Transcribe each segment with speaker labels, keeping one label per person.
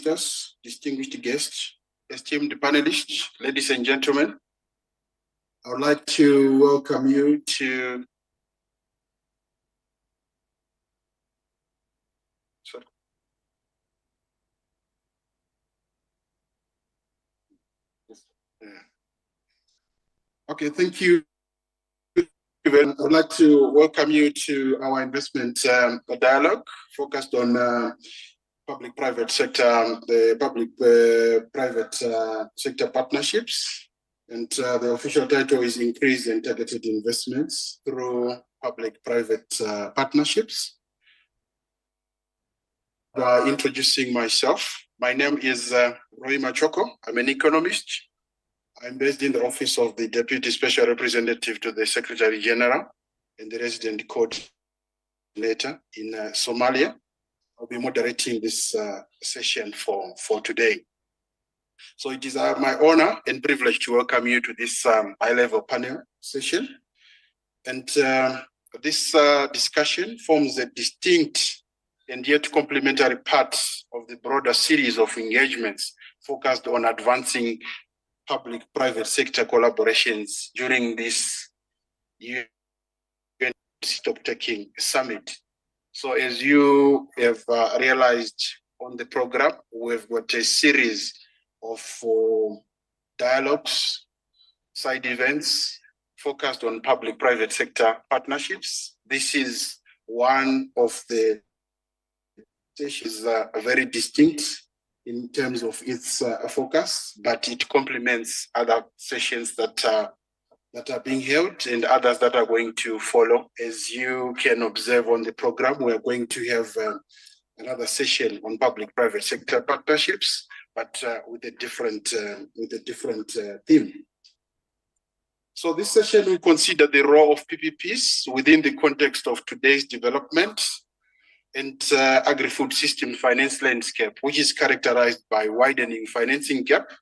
Speaker 1: ministers, distinguished guests, esteemed panelists, ladies and gentlemen, I would like to welcome you to Okay, thank you. I would like to welcome you to our investment dialogue focused on public-private sector, the public-private sector partnerships. And the official title is Increased and Targeted Investments through Public-Private Partnerships. Introducing myself, my name is Roy Machoko. I'm an economist. I'm based in the office of the Deputy Special Representative to the Secretary General and the Resident Coordinator in Somalia. I'll be moderating this session for today. So it is my honor and privilege to welcome you to this high-level panel session. And this discussion forms a distinct and yet complementary part of the broader series of engagements focused on advancing public-private sector collaborations during this UN Stock-Taking Summit. So as you have realized on the program, we've got a series of dialogues, side events focused on public-private sector partnerships. This is one of the sessions very distinct in terms of its focus, but it complements other sessions that are being held and others that are going to follow. As you can observe on the program, we are going to have another session on public-private sector partnerships, but with a different theme. So this session will consider the role of PPPs within the context of today's development and agri-food system finance landscape, which is characterized by widening financing gap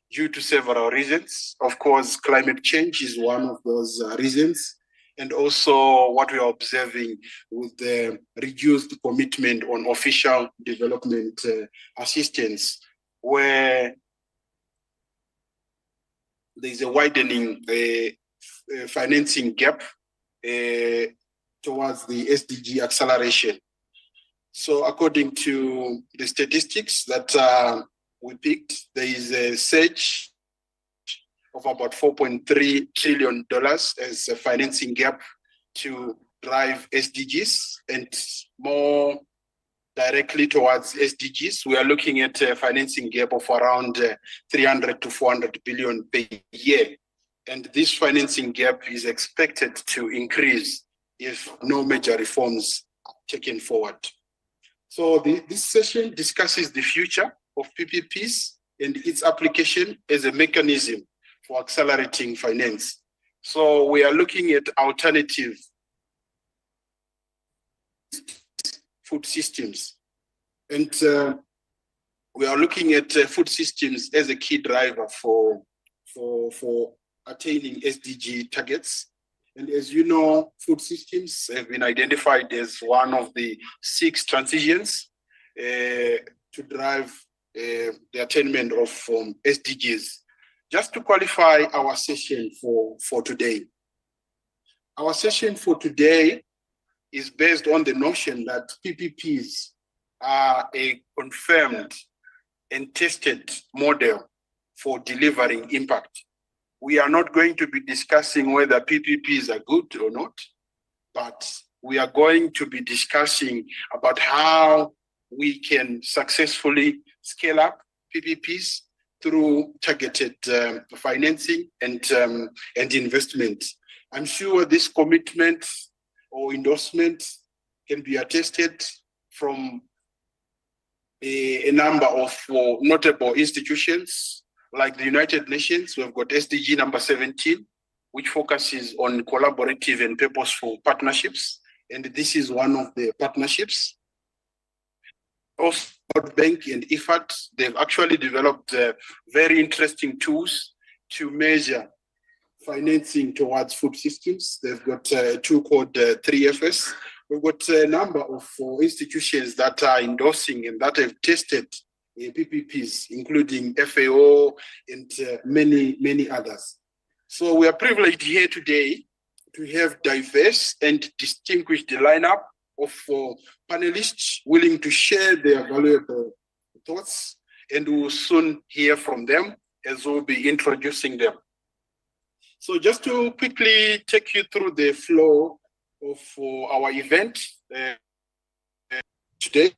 Speaker 1: due to several reasons. Of course, climate change is one of those reasons, and also what we are observing with the reduced commitment on official development assistance, where there is a widening financing gap towards the SDG acceleration. So according to the statistics that we picked, there is a surge of about $4.3 trillion as a financing gap to drive SDGs, and more directly towards SDGs, we are looking at a financing gap of around 300 to 400 billion per year. And this financing gap is expected to increase if no major reforms are taken forward. So this session discusses the future of PPPs and its application as a mechanism for accelerating finance. So we are looking at alternative food systems. And we are looking at food systems as a key driver for attaining SDG targets. And as you know, food systems have been identified as one of the 6 transitions to drive the attainment of SDGs. Just to qualify our session for today. Our session for today is based on the notion that PPPs are a confirmed and tested model for delivering impact. We are not going to be discussing whether PPPs are good or not, but we are going to be discussing about how we can successfully scale up PPPs through targeted financing and investment. I'm sure this commitment or endorsement can be attested from a number of notable institutions like the United Nations. We've got SDG number 17, which focuses on collaborative and purposeful partnerships. And this is one of the partnerships. Also, World Bank and IFAD, they've actually developed very interesting tools to measure financing towards food systems. They've got a tool called 3FS. We've got a number of institutions that are endorsing and that have tested PPPs, including FAO and many others. So we are privileged here today to have diverse and distinguished lineup of panelists willing to share their valuable thoughts, and we will soon hear from them as we'll be introducing them. So just to quickly take you through the flow of our event today,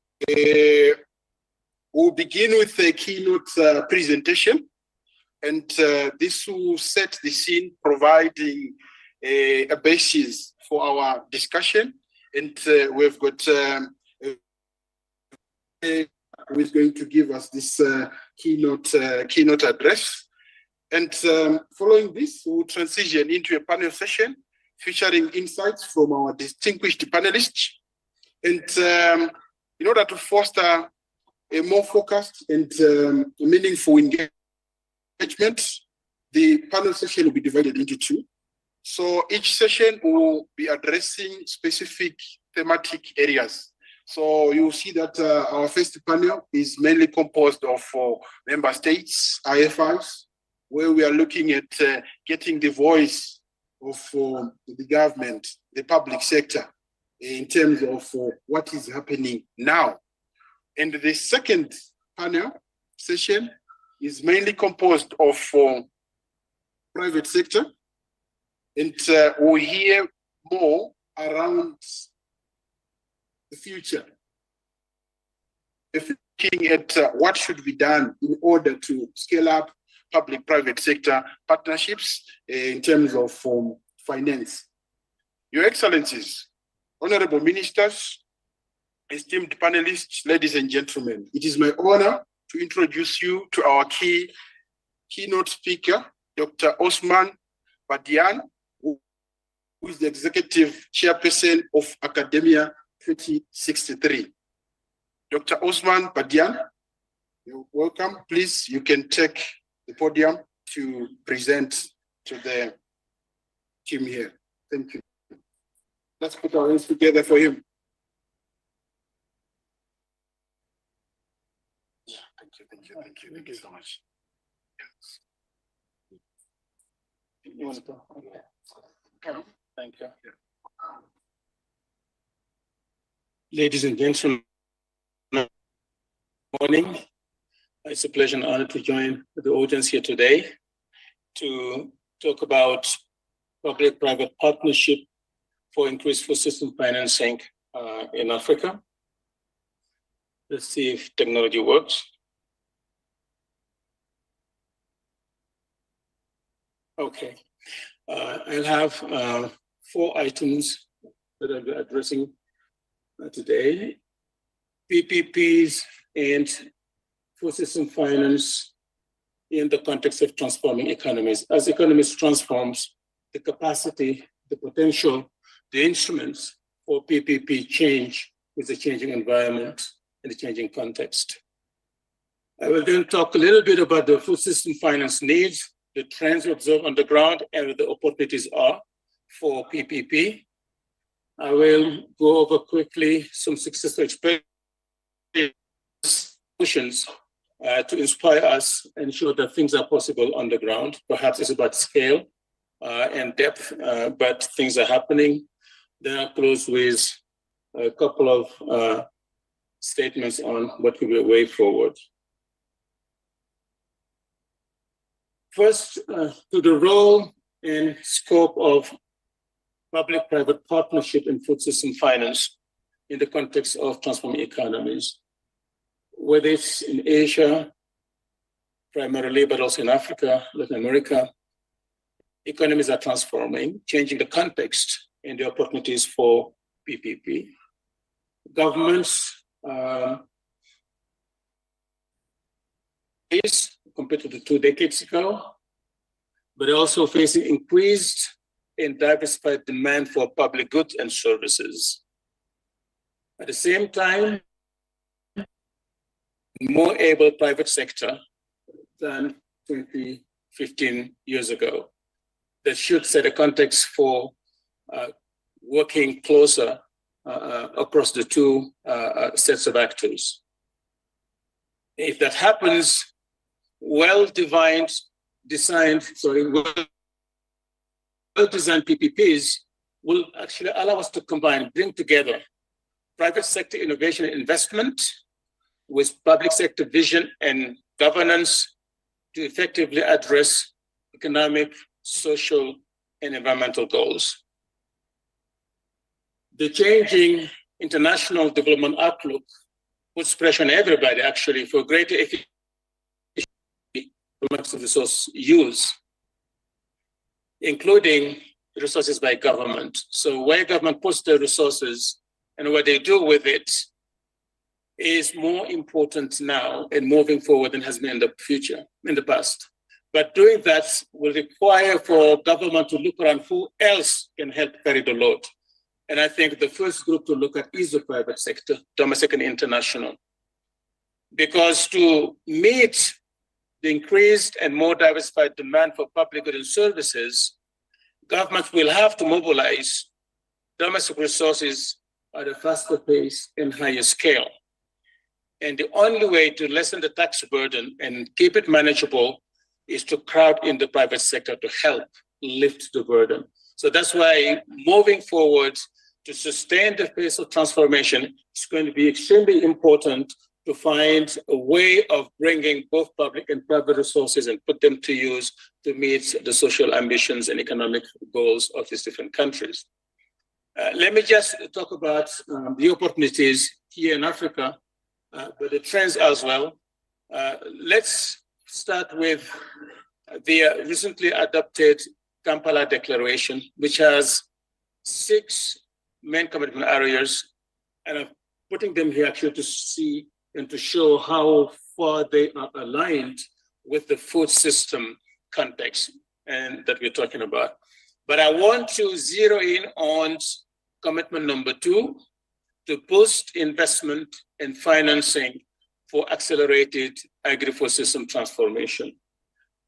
Speaker 1: we'll begin with a keynote presentation, and this will set the scene, providing a basis for our discussion. And we've got who is going to give us this keynote address. And following this, we'll transition into a panel session featuring insights from our distinguished panelists. And in order to foster a more focused and meaningful engagement, the panel session will be divided into two. So each session will be addressing specific thematic areas. So you'll see that our first panel is mainly composed of member states, IFIs, where we are looking at getting the voice of the government, the public sector, in terms of what is happening now. And the second panel session is mainly composed of private sector, and we'll hear more around the future, looking at what should be done in order to scale up public-private sector partnerships in terms of finance. Your Excellencies, Honorable Ministers, esteemed panelists, ladies and gentlemen, it is my honor to introduce you to our keynote speaker, Dr. Osman Badian, who is the Executive Chairperson of Academia 2063. Dr. Osman Badian, you're welcome. Please, you can take the podium to present to the team here. Thank you. Let's put our hands together for him. Thank you so much. Yes. You want to go? Okay. Thank you.
Speaker 2: Ladies and gentlemen, good morning. It's a pleasure and honor to join the audience here today to talk about public-private partnership for increased food system financing in Africa. Let's see if technology works. Okay, I'll have 4 items that I'll be addressing today: PPPs and food system finance in the context of transforming economies. As economies transforms, the capacity, the potential, the instruments for PPP change with the changing environment and the changing context. I will then talk a little bit about the food system finance needs, the trends we observe on the ground, and what the opportunities are for PPP. I will go over quickly some successful solutions to inspire us and show that things are possible on the ground. Perhaps it's about scale and depth, but things are happening. Then I'll close with a couple of statements on what could be a way forward. First, to the role and scope of public-private partnership in food system finance in the context of transforming economies. Whether it's in Asia, primarily, but also in Africa, Latin America, economies are transforming, changing the context and the opportunities for PPP. Governments compared to 2 decades ago, but also facing increased and diversified demand for public goods and services. At the same time, more able private sector than 20, 15 years ago. That should set a context for working closer across the 2 sets of actors. If that happens, well-designed PPPs will actually allow us to bring together private sector innovation and investment with public sector vision and governance to effectively address economic, social, and environmental goals. The changing international development outlook puts pressure on everybody, actually, for greater efficiency of resource use, including resources by government. So where government puts their resources and what they do with it is more important now and moving forward than has been in the past. But doing that will require for government to look around who else can help carry the load. And I think the first group to look at is the private sector, domestic and international. Because to meet the increased and more diversified demand for public goods and services, governments will have to mobilize domestic resources at a faster pace and higher scale. And the only way to lessen the tax burden and keep it manageable is to crowd in the private sector to help lift the burden. So that's why moving forward to sustain the pace of transformation is going to be extremely important to find a way of bringing both public and private resources and put them to use to meet the social ambitions and economic goals of these different countries. Let me just talk about the opportunities here in Africa, but the trends as well. Let's start with the recently adopted Kampala Declaration, which has 6 main commitment areas, and I'm putting them here actually to see and to show how far they are aligned with the food system context and that we're talking about. But I want to zero in on commitment number 2, to boost investment and financing for accelerated agri-food system transformation.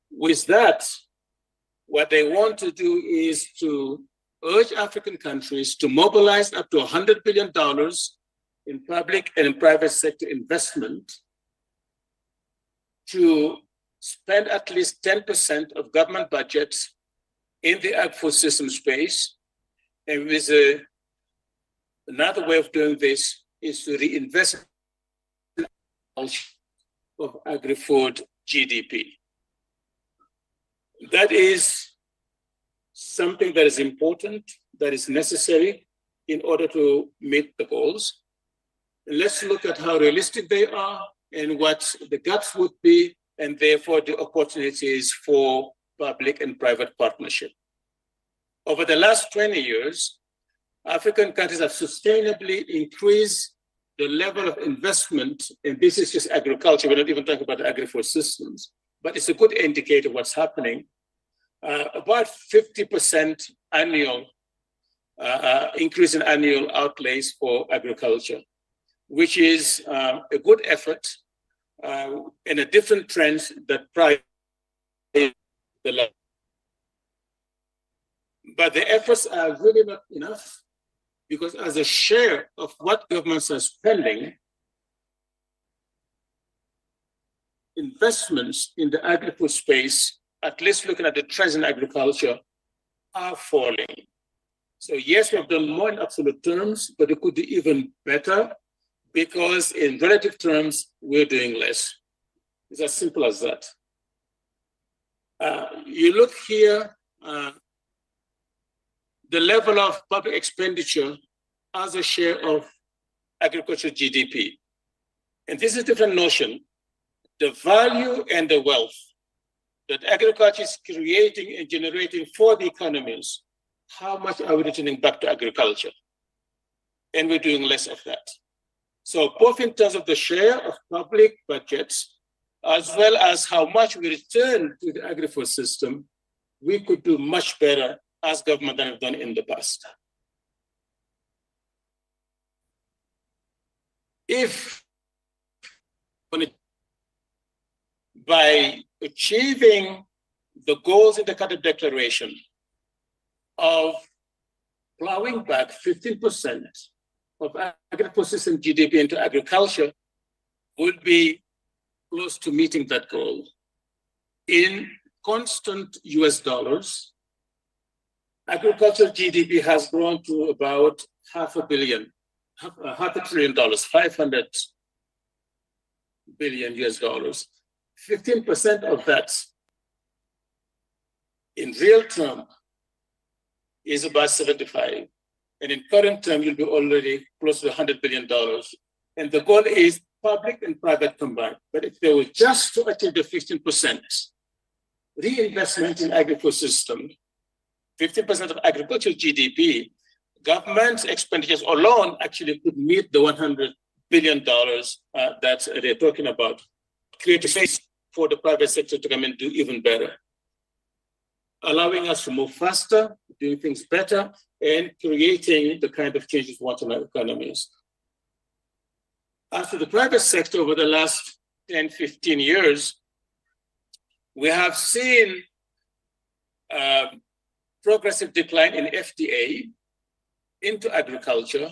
Speaker 2: With that, what they want to do is to urge African countries to mobilize up to $100 billion in public and in private sector investment to spend at least 10% of government budgets in the agri-food system space. And with another way of doing this is to reinvest of agri-food GDP. That is something that is important, that is necessary in order to meet the goals. And let's look at how realistic they are and what the gaps would be, and therefore the opportunities for public and private partnership. Over the last 20 years, African countries have sustainably increased the level of investment, and this is just agriculture, we're not even talking about agri-food systems, but it's a good indicator of what's happening. About 50% annual increase in annual outlays for agriculture, which is a good effort and a different trend that prior the level. But the efforts are really not enough, because as a share of what governments are spending, investments in the agri-food space, at least looking at the trends in agriculture, are falling. So yes, we've done more in absolute terms, but it could be even better, because in relative terms, we're doing less. It's as simple as that. You look here, the level of public expenditure as a share of agriculture GDP. And this is a different notion. The value and the wealth that agriculture is creating and generating for the economies, how much are we returning back to agriculture? And we're doing less of that. So both in terms of the share of public budgets, as well as how much we return to the agri-food system, we could do much better as government than have done in the past. If by achieving the goals in the Carter Declaration of plowing back 15% of agri-food system GDP into agriculture would be close to meeting that goal. In constant US dollars, agriculture GDP has grown to about $500 billion, $500 billion US dollars. 15% of that in real term is about 75. And in current term, you'll be already close to $100 billion. And the goal is public and private combined. But if they were just to achieve the 15% reinvestment in agriculture system, 15% of agricultural GDP, government expenditures alone actually could meet the $100 billion that they're talking about, create a space for the private sector to come and do even better, allowing us to move faster, doing things better, and creating the kind of changes we want in our economies. As for the private sector over the last 10, 15 years, we have seen progressive decline in FDI into agriculture.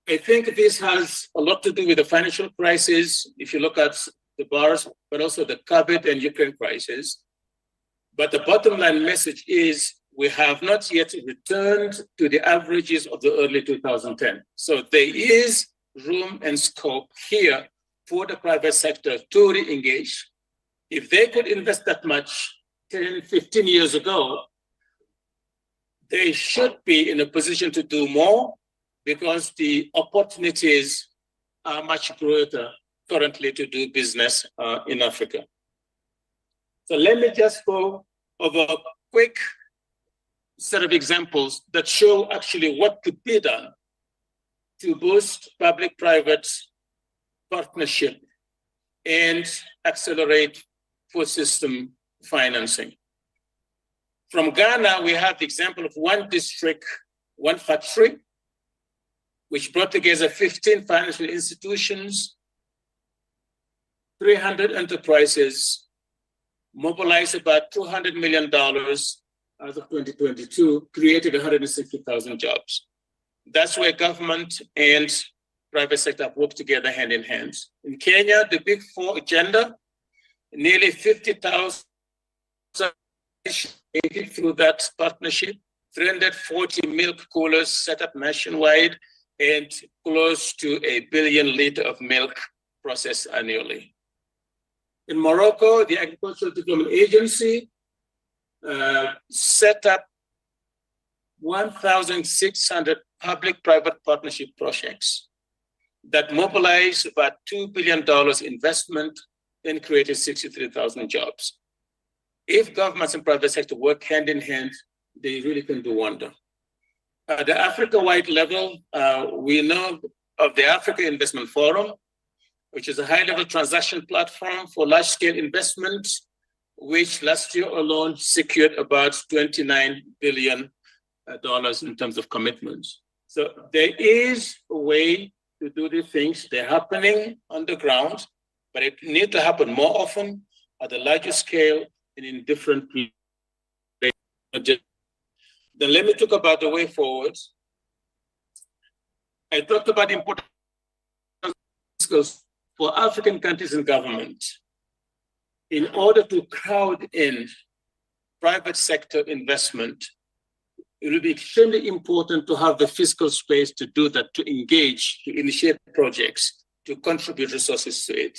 Speaker 2: I think this has a lot to do with the financial crisis, if you look at the bars, but also the COVID and Ukraine crisis. But the bottom line message is we have not yet returned to the averages of the early 2010. So there is room and scope here for the private sector to re-engage. If they could invest that much 10, 15 years ago, they should be in a position to do more because the opportunities are much greater currently to do business in Africa. So let me just go over a quick set of examples that show actually what could be done to boost public-private partnership and accelerate food system financing. From Ghana, we have the example of one district, one factory, which brought together 15 financial institutions, 300 enterprises, mobilized about $200 million as of 2022, created 160,000 jobs. That's where government and private sector have worked together hand in hand. In Kenya, the Big Four agenda, nearly 50,000 through that partnership, 340 milk coolers set up nationwide, and close to 1 billion liters of milk processed annually. In Morocco, the Agricultural Development Agency set up 1,600 public-private partnership projects that mobilized about $2 billion investment and created 63,000 jobs. If governments and private sector work hand in hand, they really can do wonder. At the Africa-wide level, we know of the Africa Investment Forum, which is a high-level transaction platform for large-scale investments, which last year alone secured about $29 billion in terms of commitments. So there is a way to do these things. They're happening on the ground, but it needs to happen more often at a larger scale and in different places. Then let me talk about the way forward. I talked about the important skills for African countries and government in order to crowd in private sector investment. It will be extremely important to have the fiscal space to do that, to engage, to initiate projects, to contribute resources to it.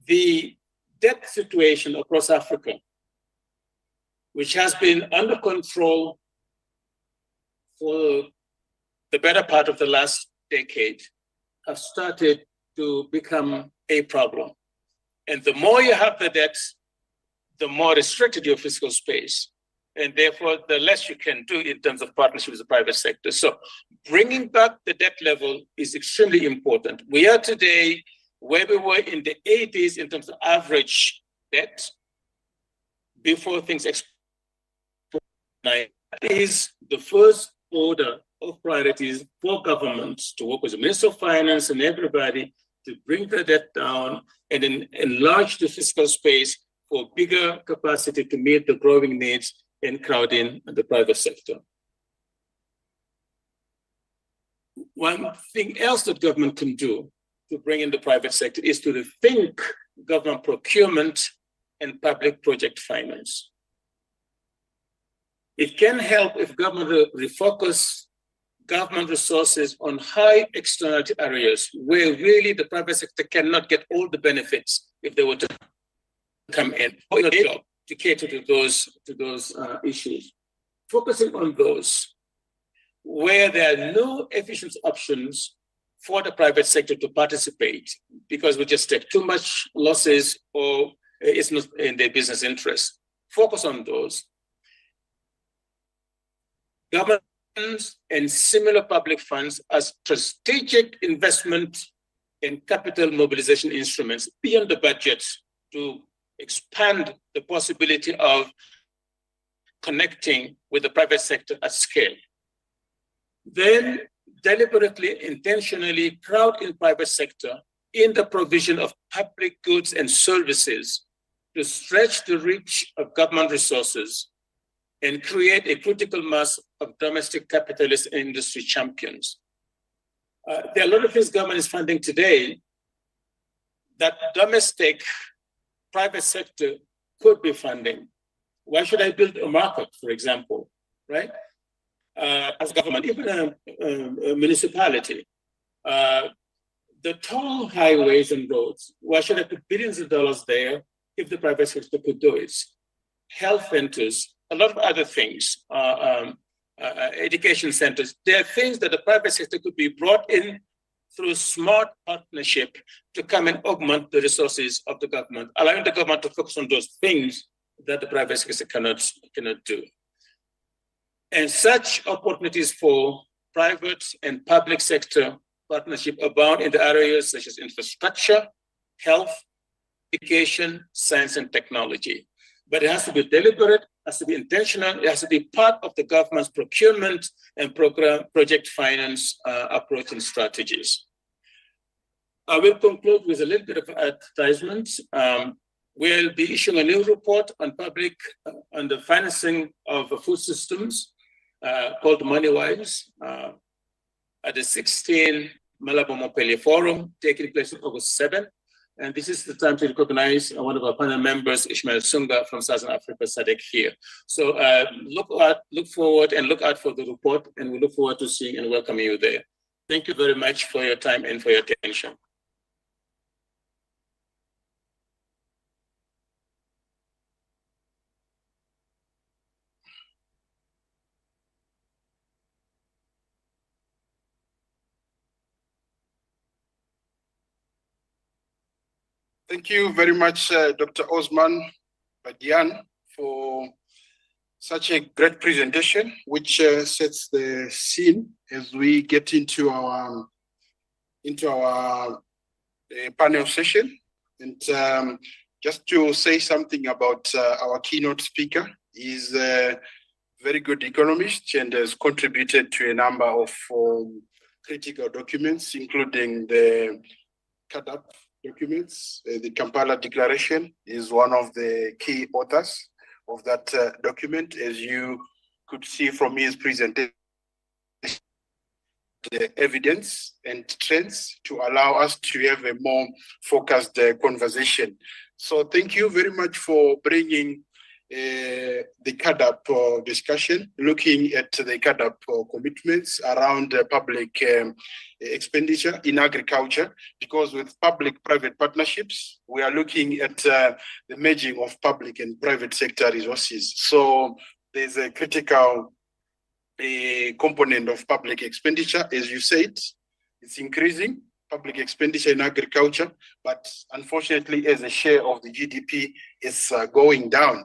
Speaker 2: The debt situation across Africa, which has been under control for the better part of the last decade, have started to become a problem. And the more you have the debt, the more restricted your fiscal space. And therefore, the less you can do in terms of partnership with the private sector. So bringing back the debt level is extremely important. We are today where we were in the 80s in terms of average debt before things exploded. That is the first order of priorities for governments to work with the Minister of Finance and everybody to bring the debt down and then enlarge the fiscal space for bigger capacity to meet the growing needs and crowd in the private sector. One thing else that government can do to bring in the private sector is to rethink government procurement and public project finance. It can help if government refocus government resources on high externality areas where really the private sector cannot get all the benefits if they were to come in or to cater to those issues. Focusing on those where there are no efficient options for the private sector to participate because we just take too much losses or it's not in their business interest. Focus on those. Governments and similar public funds as strategic investment and capital mobilization instruments beyond the budget to expand the possibility of connecting with the private sector at scale. Then deliberately, intentionally crowd in private sector in the provision of public goods and services to stretch the reach of government resources and create a critical mass of domestic capitalist and industry champions. There are a lot of things government is funding today that domestic private sector could be funding. Why should I build a market, for example, right? As government, even a municipality, the toll highways and roads, why should I put billions of dollars there if the private sector could do it? Health centers, a lot of other things, education centers, there are things that the private sector could be brought in through smart partnership to come and augment the resources of the government, allowing the government to focus on those things that the private sector cannot do. And such opportunities for private and public sector partnership abound in the areas such as infrastructure, health, education, science, and technology. But it has to be deliberate, has to be intentional, it has to be part of the government's procurement and project finance approach and strategies. I will conclude with a little bit of advertisement. We'll be issuing a new report on on the financing of food systems called MoneyWise at the 16th Malabo Montpellier Forum taking place on August 7th. And this is the time to recognize one of our panel members, Ishmael Sunga from Southern Africa, SADC here. So look forward and look out for the report, and we look forward to seeing and welcoming you there. Thank you very much for your time and for your attention.
Speaker 1: Thank you very much, Dr. Osman Badian, for such a great presentation, which sets the scene as we get into our panel session. And just to say something about our keynote speaker, he's a very good economist and has contributed to a number of critical documents, including the CAADP documents. The Kampala Declaration is one of the key authors of that document, as you could see from his presentation, the evidence and trends to allow us to have a more focused conversation. So thank you very much for bringing the CAADP discussion, looking at the CAADP commitments around public expenditure in agriculture, because with public-private partnerships, we are looking at the merging of public and private sector resources. So there's a critical component of public expenditure, as you said, it's increasing, public expenditure in agriculture, but unfortunately, as a share of the GDP, it's going down.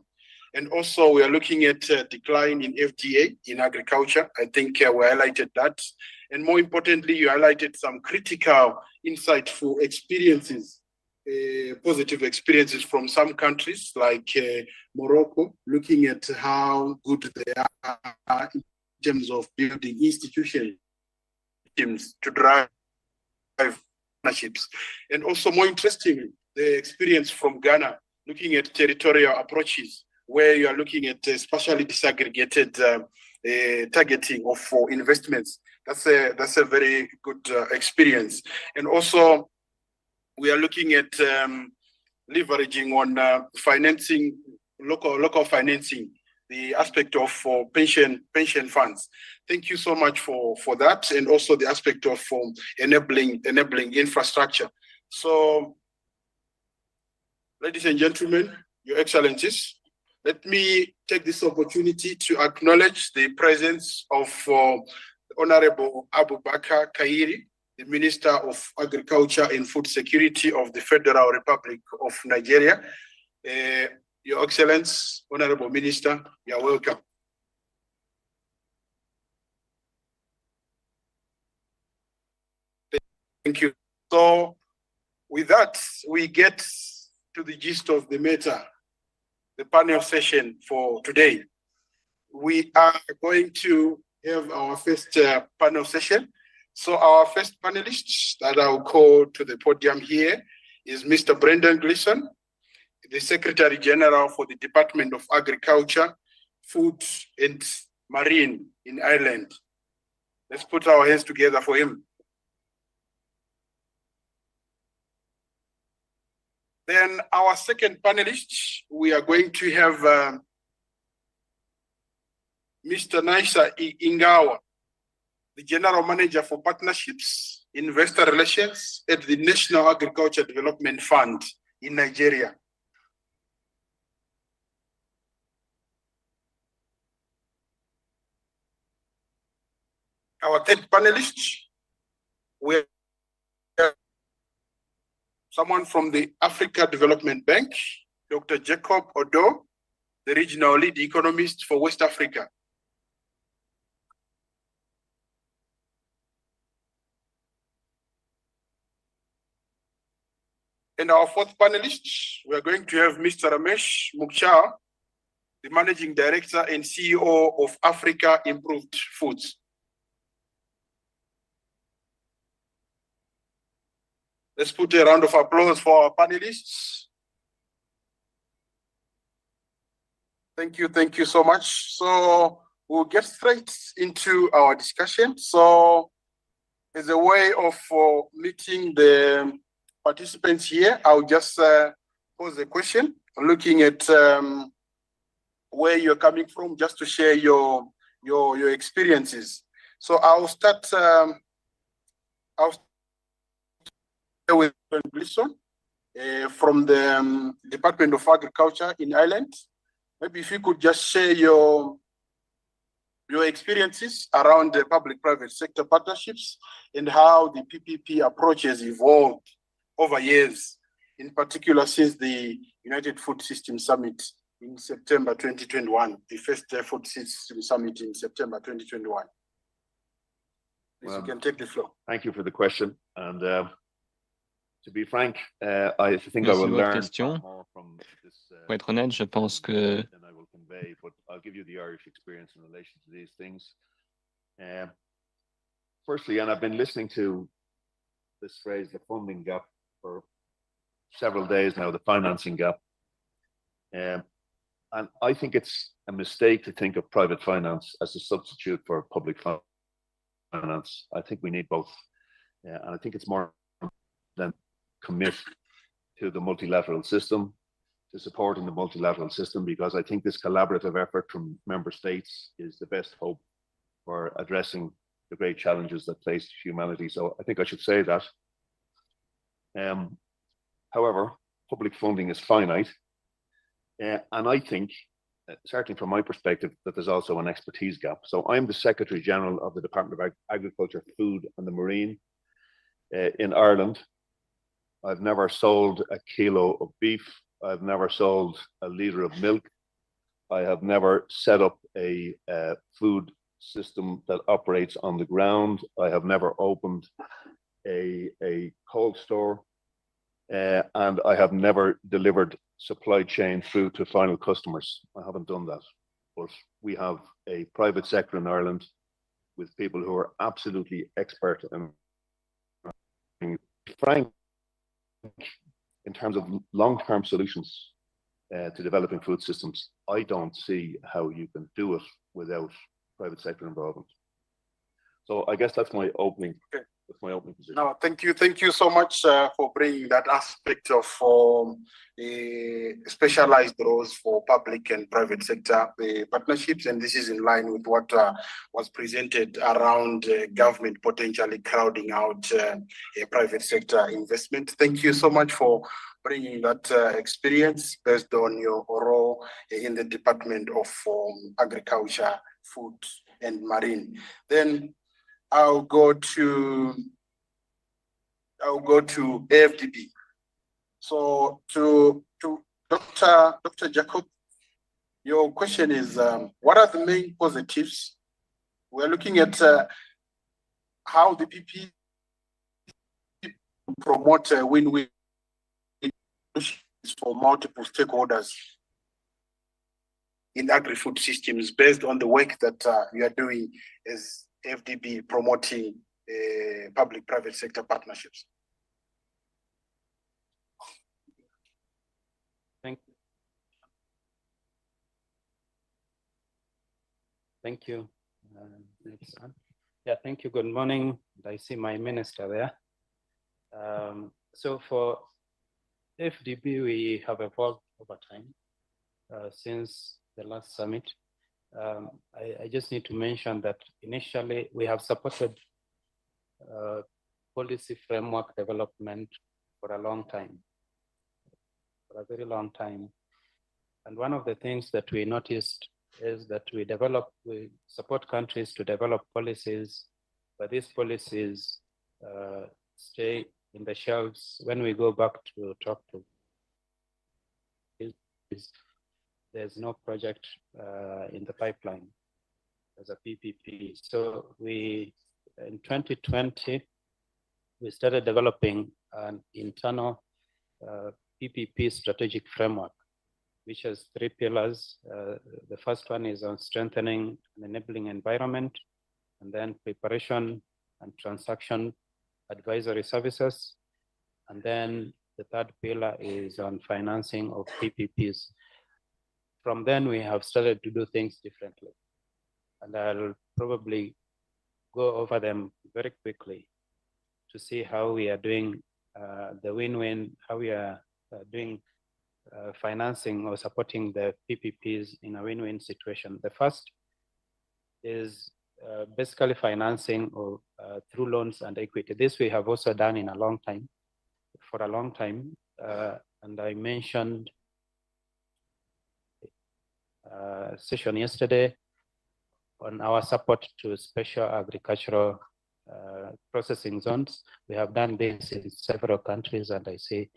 Speaker 1: And also, we are looking at a decline in FDA in agriculture. I think we highlighted that. And more importantly, you highlighted some critical, insightful experiences, positive experiences from some countries like Morocco, looking at how good they are in terms of building institutions to drive partnerships. And also, more interestingly, the experience from Ghana, looking at territorial approaches, where you are looking at spatially disaggregated targeting of investments. That's a very good experience. And also we are looking at leveraging on financing, local financing, the aspect of pension funds. Thank you so much for that, and also the aspect of enabling infrastructure. So, ladies and gentlemen, Your Excellencies, let me take this opportunity to acknowledge the presence of Honorable Abubakar Kairi, the Minister of Agriculture and Food Security of the Federal Republic of Nigeria. Your Excellency, Honorable Minister, you are welcome. Thank you. So with that, we get to the gist of the matter, the panel session for today. We are going to have our first panel session. So our first panelist that I'll call to the podium here is Mr. Brendan Gleeson, the Secretary General for the Department of Agriculture, Food and Marine in Ireland. Let's put our hands together for him. Then our second panelist, we are going to have Mr. Naisa Ingawa, the General Manager for Partnerships, Investor Relations at the National Agriculture Development Fund in Nigeria. Our third panelist, we have someone from the Africa Development Bank, Dr. Jacob Odo, the Regional Lead Economist for West Africa. And our fourth panelist, we are going to have Mr. Ramesh Mukcha, the Managing Director and CEO of Africa Improved Foods. Let's put a round of applause for our panelists. Thank you so much. So we'll get straight into our discussion. So as a way of meeting the participants here, I'll just pose a question, looking at where you're coming from, just to share your experiences. So I'll start with Gleeson from the Department of Agriculture in Ireland. Maybe if you could just share your experiences around the public-private sector partnerships and how the PPP approach has evolved over years, in particular since the United Food System Summit in September 2021, the first Food System Summit in September 2021. Please, you can take the floor.
Speaker 3: Thank you for the question. And to be frank, I think I will learn more from this.
Speaker 4: Pour être honnête, je pense que
Speaker 3: than I will convey, but I'll give you the Irish experience in relation to these things. Firstly, and I've been listening to this phrase, the funding gap, for several days now, the financing gap. And I think it's a mistake to think of private finance as a substitute for public finance. I think we need both. And I think it's more than commit to the multilateral system, to supporting the multilateral system, because I think this collaborative effort from member states is the best hope for addressing the great challenges that face humanity. So I think I should say that. However, public funding is finite. And I think, certainly from my perspective, that there's also an expertise gap. So I'm the Secretary General of the Department of Agriculture, Food and the Marine in Ireland. I've never sold a kilo of beef. I've never sold a litre of milk. I have never set up a food system that operates on the ground. I have never opened a cold store. And I have never delivered supply chain through to final customers. I haven't done that. But we have a private sector in Ireland with people who are absolutely expert and frank in terms of long-term solutions to developing food systems. I don't see how you can do it without private sector involvement. So I guess that's my opening That's my opening position.
Speaker 1: No, thank you. Thank you so much for bringing that aspect of specialized roles for public and private sector partnerships. And this is in line with what was presented around government potentially crowding out private sector investment. Thank you so much for bringing that experience based on your role in the Department of Agriculture, Food and Marine. Then I'll go to AFDB. So to Dr. Jacob, your question is, what are the main positives? We're looking at how the PP promote win-win for multiple stakeholders in agri-food systems based on the work that you are doing as FDB promoting public-private sector partnerships.
Speaker 5: Thank you. Yeah, thank you. Good morning. I see my minister there. So for FDB, we have evolved over time since the last summit. I just need to mention that initially we have supported policy framework development for a long time, for a very long time. And one of the things that we noticed is that we support countries to develop policies, but these policies stay in the shelves. When we go back to talk to, there's no project in the pipeline as a PPP. So in 2020, we started developing an internal PPP strategic framework, which has 3 pillars. The first one is on strengthening an enabling environment, and then preparation and transaction advisory services. And then the third pillar is on financing of PPPs. From then, we have started to do things differently. And I'll probably go over them very quickly to see how we are doing the win-win, how we are doing financing or supporting the PPPs in a win-win situation. The first is basically financing or through loans and equity. This we have also done for a long time. And I mentioned session yesterday on our support to special agricultural processing zones. We have done this in several countries, and I see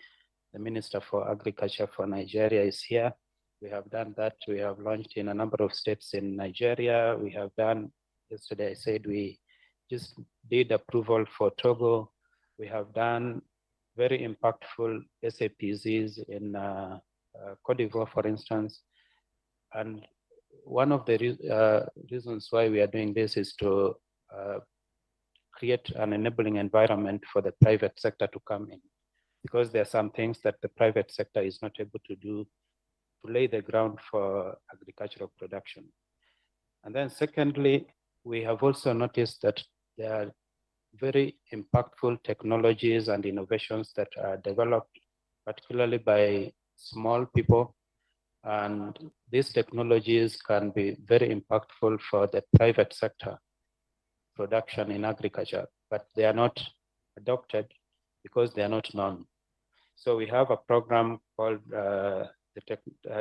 Speaker 5: the Minister for Agriculture for Nigeria is here. We have done that. We have launched in a number of states in Nigeria. We have done, yesterday I said we just did approval for Togo. We have done very impactful SAPZs in Cote d'Ivoire, for instance. And one of the reasons why we are doing this is to create an enabling environment for the private sector to come in, because there are some things that the private sector is not able to do to lay the ground for agricultural production. And then secondly, we have also noticed that there are very impactful technologies and innovations that are developed, particularly by small people. And these technologies can be very impactful for the private sector production in agriculture, but they are not adopted because they are not known. So we have a program called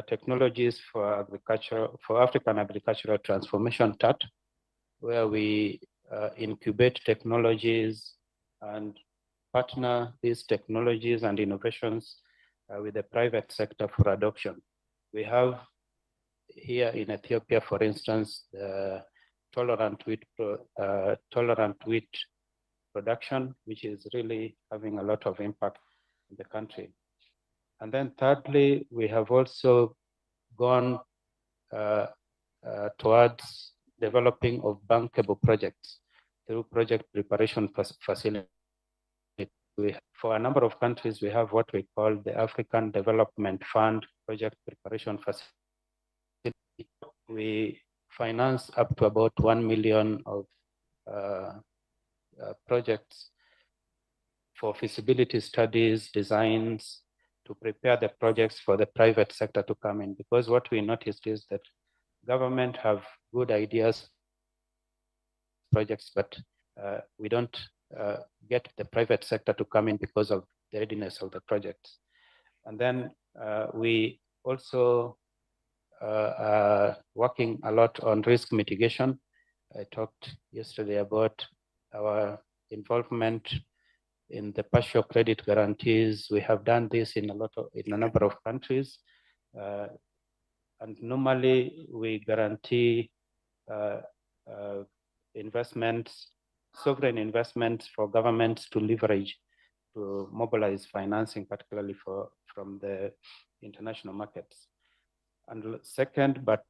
Speaker 5: Technologies for Agriculture, for African Agricultural Transformation, TAT, where we incubate technologies and partner these technologies and innovations with the private sector for adoption. We have here in Ethiopia, for instance, the tolerant wheat production, which is really having a lot of impact in the country. And then thirdly, we have also gone towards developing of bankable projects through project preparation facility. For a number of countries, we have what we call the African Development Fund Project Preparation Facility. We finance up to about 1 million of projects for feasibility studies, designs, to prepare the projects for the private sector to come in. Because what we noticed is that government have good ideas, projects, but we don't get the private sector to come in because of the readiness of the projects. And then we also are working a lot on risk mitigation. I talked yesterday about our involvement in the partial credit guarantees. We have done this in a number of countries. And normally we guarantee investments, sovereign investments for governments to leverage, to mobilize financing, particularly from the international markets. And second, but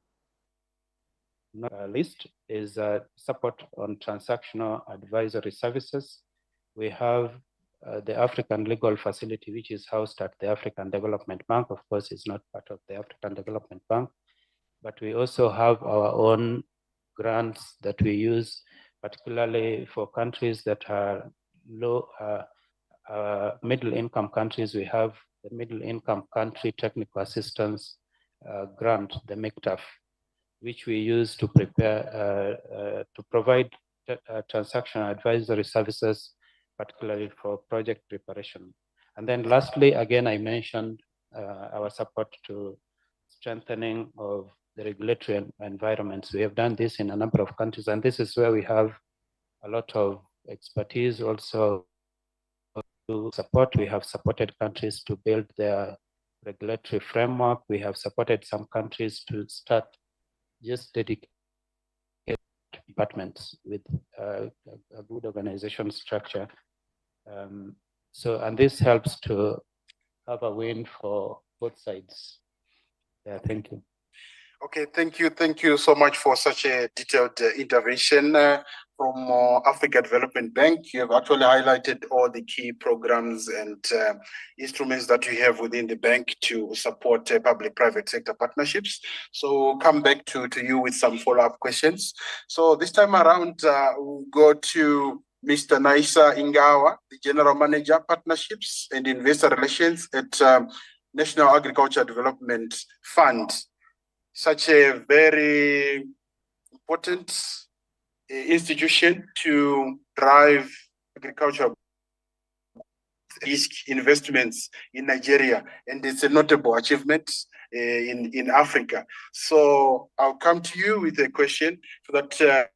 Speaker 5: not least, is support on transactional advisory services. We have the African Legal Facility, which is housed at the African Development Bank. Of course, it's not part of the African Development Bank, but we also have our own grants that we use, particularly for countries that are low, middle income countries. We have the Middle Income Country Technical Assistance Grant, the MICTAF, which we use to prepare, to provide transaction advisory services, particularly for project preparation. And then lastly, again, I mentioned our support to strengthening of the regulatory environments. We have done this in a number of countries, and this is where we have a lot of expertise also to support. We have supported countries to build their regulatory framework. We have supported some countries to start just dedicated departments with a good organization structure. And this helps to have a win for both sides. Yeah, thank you.
Speaker 1: Okay, thank you. Thank you so much for such a detailed intervention from Africa Development Bank. You have actually highlighted all the key programs and instruments that we have within the bank to support public-private sector partnerships. So we'll come back to you with some follow-up questions. So this time around, we'll go to Mr. Naisa Ingawa, the General Manager, Partnerships and Investor Relations at National Agriculture Development Fund. Such a very important institution to drive agricultural investments in Nigeria, and it's a notable achievement in Africa. So I'll come to you with a question so that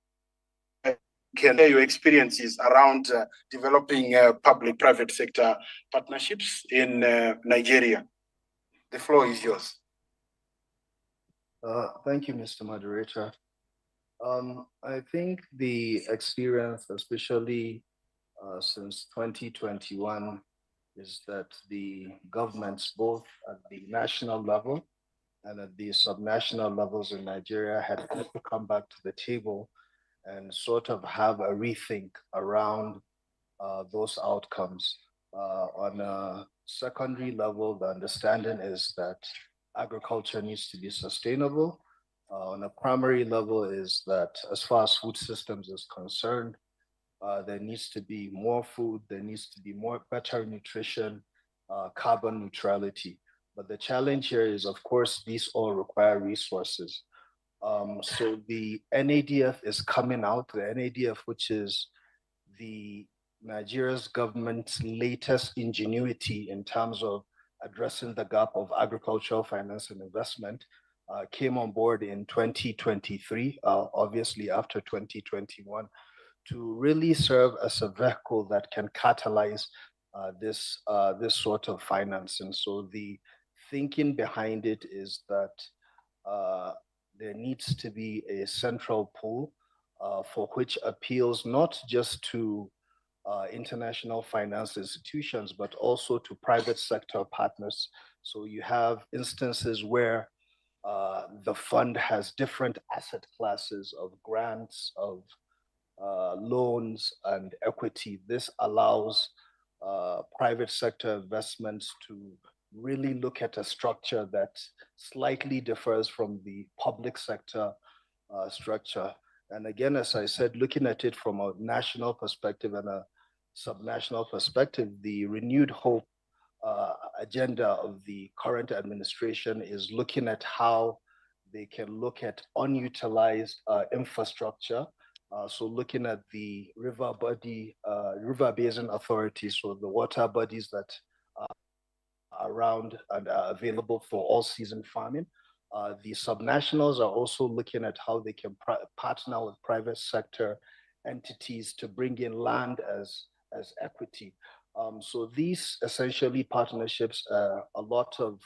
Speaker 1: can share your experiences around developing public-private sector partnerships in Nigeria. The floor is yours.
Speaker 6: Thank you, Mr. Moderator. I think the experience, especially since 2021, is that the governments, both at the national level and at the subnational levels in Nigeria, had to come back to the table and sort of have a rethink around those outcomes. On a secondary level, the understanding is that agriculture needs to be sustainable. On a primary level is that as far as food systems is concerned, there needs to be more food, there needs to be better nutrition, carbon neutrality. But the challenge here is, of course, these all require resources. So the NADF is coming out, the NADF, which is the Nigeria's government's latest ingenuity in terms of addressing the gap of agricultural finance and investment, came on board in 2023, obviously after 2021, to really serve as a vehicle that can catalyze this sort of finance. And so the thinking behind it is that there needs to be a central pool for which appeals not just to international finance institutions, but also to private sector partners. So you have instances where the fund has different asset classes of grants, of loans and equity. This allows private sector investments to really look at a structure that slightly differs from the public sector structure. And again, as I said, looking at it from a national perspective and a subnational perspective, the renewed hope agenda of the current administration is looking at how they can look at unutilized infrastructure. So looking at the river basin authorities, so the water bodies that are around and are available for all season farming. The subnationals are also looking at how they can partner with private sector entities to bring in land as equity. So these essentially partnerships, a lot of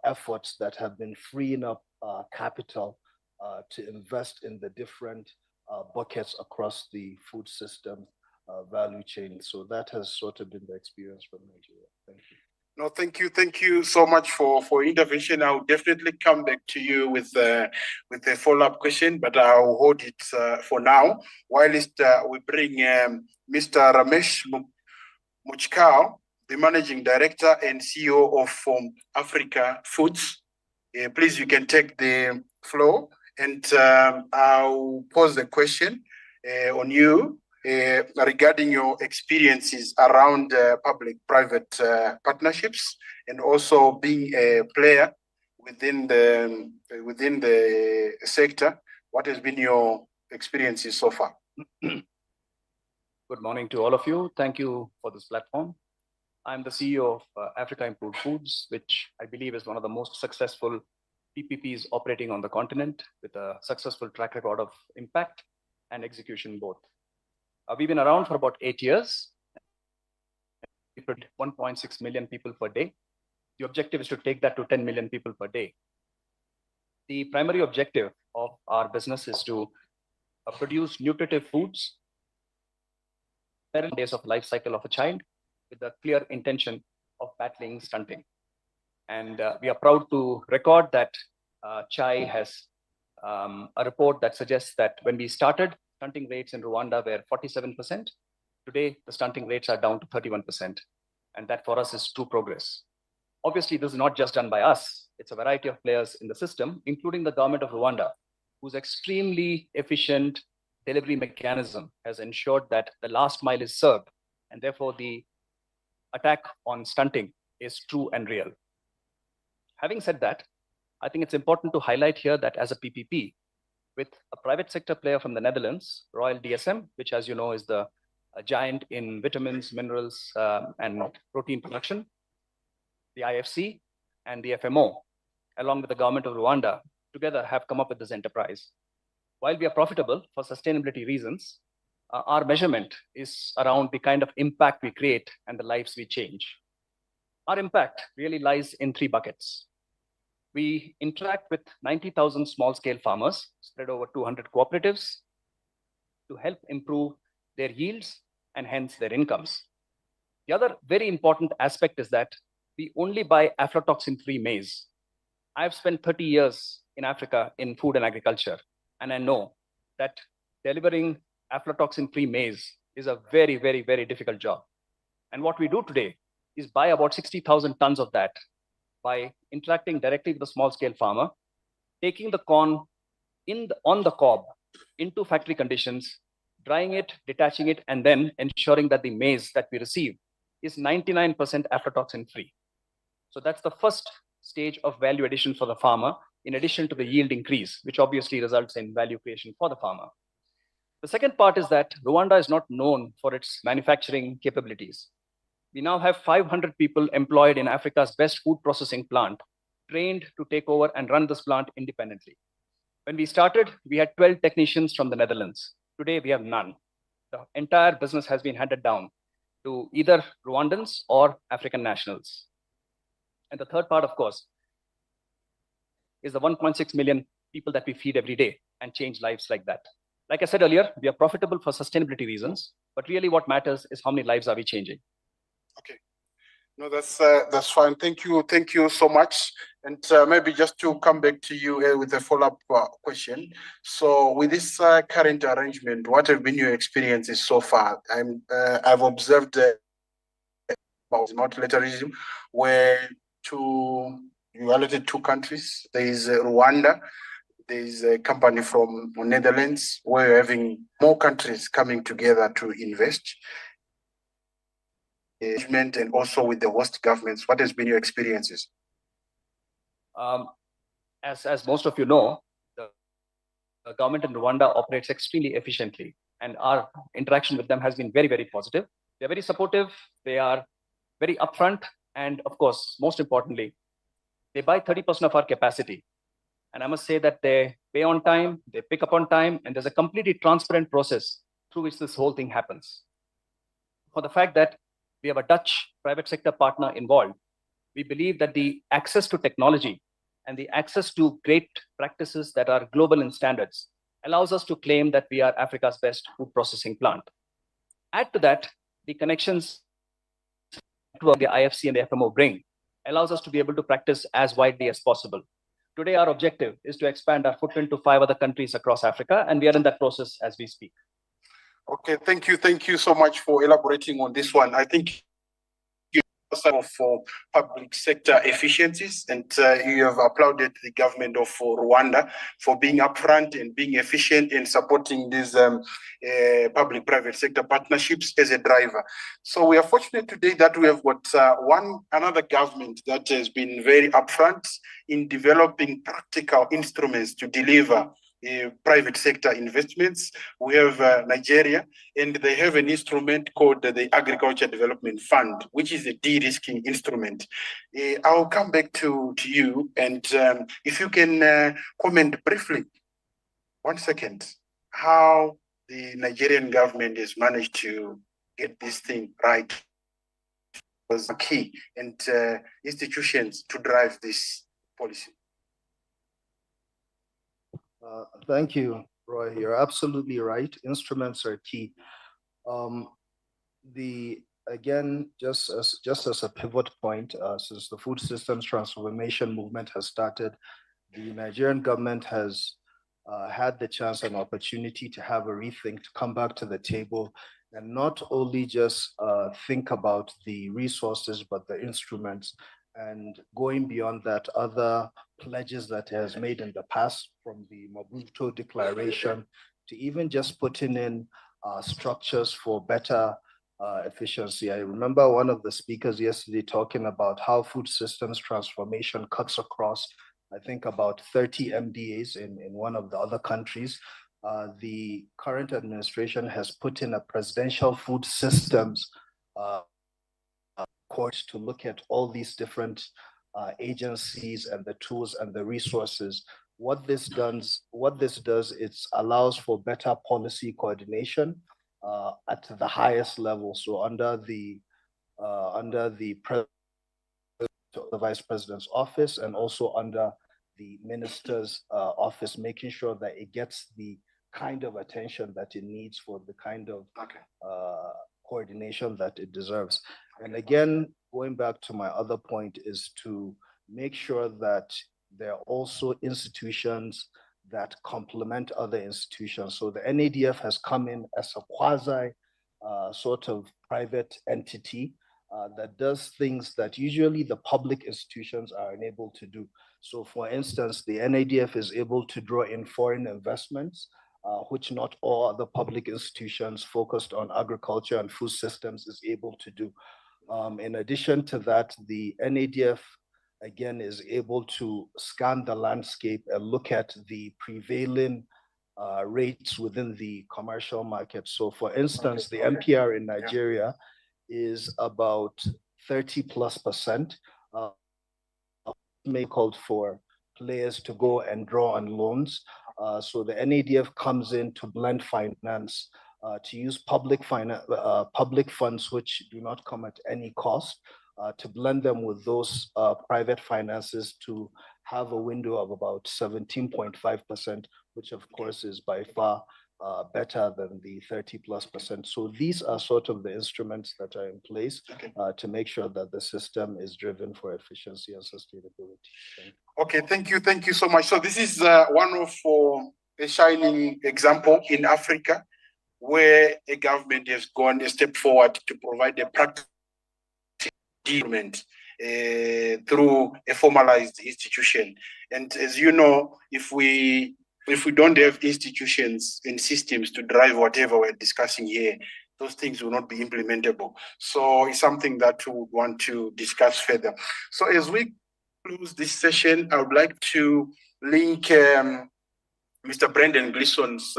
Speaker 6: efforts that have been freeing up capital to invest in the different buckets across the food system value chain. So that has sort of been the experience from Nigeria. Thank you.
Speaker 1: No, thank you so much for intervention. I'll definitely come back to you with a follow-up question, but I'll hold it for now. Whilst we bring Mr. Ramesh Muchkao, the Managing Director and CEO of Africa Foods. Please, you can take the floor, and I'll pose the question on you regarding your experiences around public-private partnerships, and also being a player within the sector. What has been your experiences so far?
Speaker 7: Good morning to all of you. Thank you for this platform. I'm the CEO of Africa Improved Foods, which I believe is one of the most successful PPPs operating on the continent, with a successful track record of impact and execution both. We've been around for about 8 years. We put 1.6 million people per day. The objective is to take that to 10 million people per day. The primary objective of our business is to produce nutritive foods days of life cycle of a child, with the clear intention of battling stunting. And we are proud to record that CHAI has a report that suggests that when we started, stunting rates in Rwanda were 47%. Today, the stunting rates are down to 31%. And that for us is true progress. Obviously, this is not just done by us. It's a variety of players in the system, including the government of Rwanda, whose extremely efficient delivery mechanism has ensured that the last mile is served, and therefore the attack on stunting is true and real. Having said that, I think it's important to highlight here that as a PPP, with a private sector player from the Netherlands, Royal DSM, which, as you know, is the giant in vitamins, minerals, and protein production, the IFC and the FMO, along with the government of Rwanda, together have come up with this enterprise. While we are profitable for sustainability reasons, our measurement is around the kind of impact we create and the lives we change. Our impact really lies in 3 buckets. We interact with 90,000 small-scale farmers spread over 200 cooperatives to help improve their yields and hence their incomes. The other very important aspect is that we only buy aflatoxin-free maize. I've spent 30 years in Africa in food and agriculture, and I know that delivering aflatoxin-free maize is a very, very, very difficult job. And what we do today is buy about 60,000 tons of that by interacting directly with the small-scale farmer, taking the corn on the cob into factory conditions, drying it, detaching it, and then ensuring that the maize that we receive is 99% aflatoxin-free. So that's the first stage of value addition for the farmer, in addition to the yield increase, which obviously results in value creation for the farmer. The second part is that Rwanda is not known for its manufacturing capabilities. We now have 500 people employed in Africa's best food processing plant, trained to take over and run this plant independently. When we started, we had 12 technicians from the Netherlands. Today, we have none. The entire business has been handed down to either Rwandans or African nationals. And the third part, of course, is the 1.6 million people that we feed every day and change lives like that. Like I said earlier, we are profitable for sustainability reasons, but really what matters is how many lives are we changing.
Speaker 1: Okay. No, that's fine. Thank you so much. And maybe just to come back to you with a follow-up question. So with this current arrangement, what have been your experiences so far? I've observed about multilateralism, where you allocated 2 countries. There is Rwanda. There is a company from Netherlands, where you're having more countries coming together to invest. engagement and also with the host governments? What has been your experiences?
Speaker 7: As most of you know, the government in Rwanda operates extremely efficiently, and our interaction with them has been very, very positive. They're very supportive, they are very upfront, and of course, most importantly, they buy 30% of our capacity. And I must say that they pay on time, they pick up on time, and there's a completely transparent process through which this whole thing happens. For the fact that we have a Dutch private sector partner involved, we believe that the access to technology and the access to great practices that are global in standards allows us to claim that we are Africa's best food processing plant. Add to that, the connections to the IFC and the FMO bring allows us to be able to practice as widely as possible. Today, our objective is to expand our footprint to 5 other countries across Africa, and we are in that process as we speak.
Speaker 1: Okay, thank you. Thank you so much for elaborating on this one. I think for public sector efficiencies, and you have applauded the government of Rwanda for being upfront and being efficient in supporting these public-private sector partnerships as a driver. So we are fortunate today that we have got another government that has been very upfront in developing practical instruments to deliver private sector investments. We have Nigeria, and they have an instrument called the Agriculture Development Fund, which is a de-risking instrument. I'll come back to you, and if you can comment briefly, 1 second, how the Nigerian government has managed to get this thing right was key, and institutions to drive this policy.
Speaker 6: Thank you, Roy. You're absolutely right. Instruments are key. Again, just as a pivot point, since the food systems transformation movement has started, the Nigerian government has had the chance and opportunity to have a rethink, to come back to the table, and not only just think about the resources, but the instruments. And going beyond that, other pledges that it has made in the past, from the Maputo Declaration to even just putting in structures for better efficiency. I remember one of the speakers yesterday talking about how food systems transformation cuts across, I think, about 30 MDAs in one of the other countries. The current administration has put in a presidential food systems court to look at all these different agencies and the tools and the resources. What this does, it allows for better policy coordination at the highest level. So under the Vice President's office, and also under the Minister's office, making sure that it gets the kind of attention that it needs for the kind of coordination that it deserves. And again, going back to my other point, is to make sure that there are also institutions that complement other institutions. So the NADF has come in as a quasi sort of private entity that does things that usually the public institutions are unable to do. So for instance, the NADF is able to draw in foreign investments, which not all other public institutions focused on agriculture and food systems is able to do. In addition to that, the NADF, again, is able to scan the landscape and look at the prevailing rates within the commercial market. So for instance, the MPR in Nigeria is about 30+%. May called for players to go and draw on loans. So the NADF comes in to blend finance, to use public funds which do not come at any cost, to blend them with those private finances to have a window of about 17.5%, which of course is by far better than the 30+%. So these are sort of the instruments that are in place to make sure that the system is driven for efficiency and sustainability.
Speaker 1: Okay, thank you. Thank you so much. So this is one of a shining example in Africa where a government has gone a step forward to provide a practical instrument through a formalized institution. And as you know, if we don't have institutions and systems to drive whatever we're discussing here, those things will not be implementable. So it's something that we would want to discuss further. So as we close this session, I would like to link Mr. Brendan Gleeson's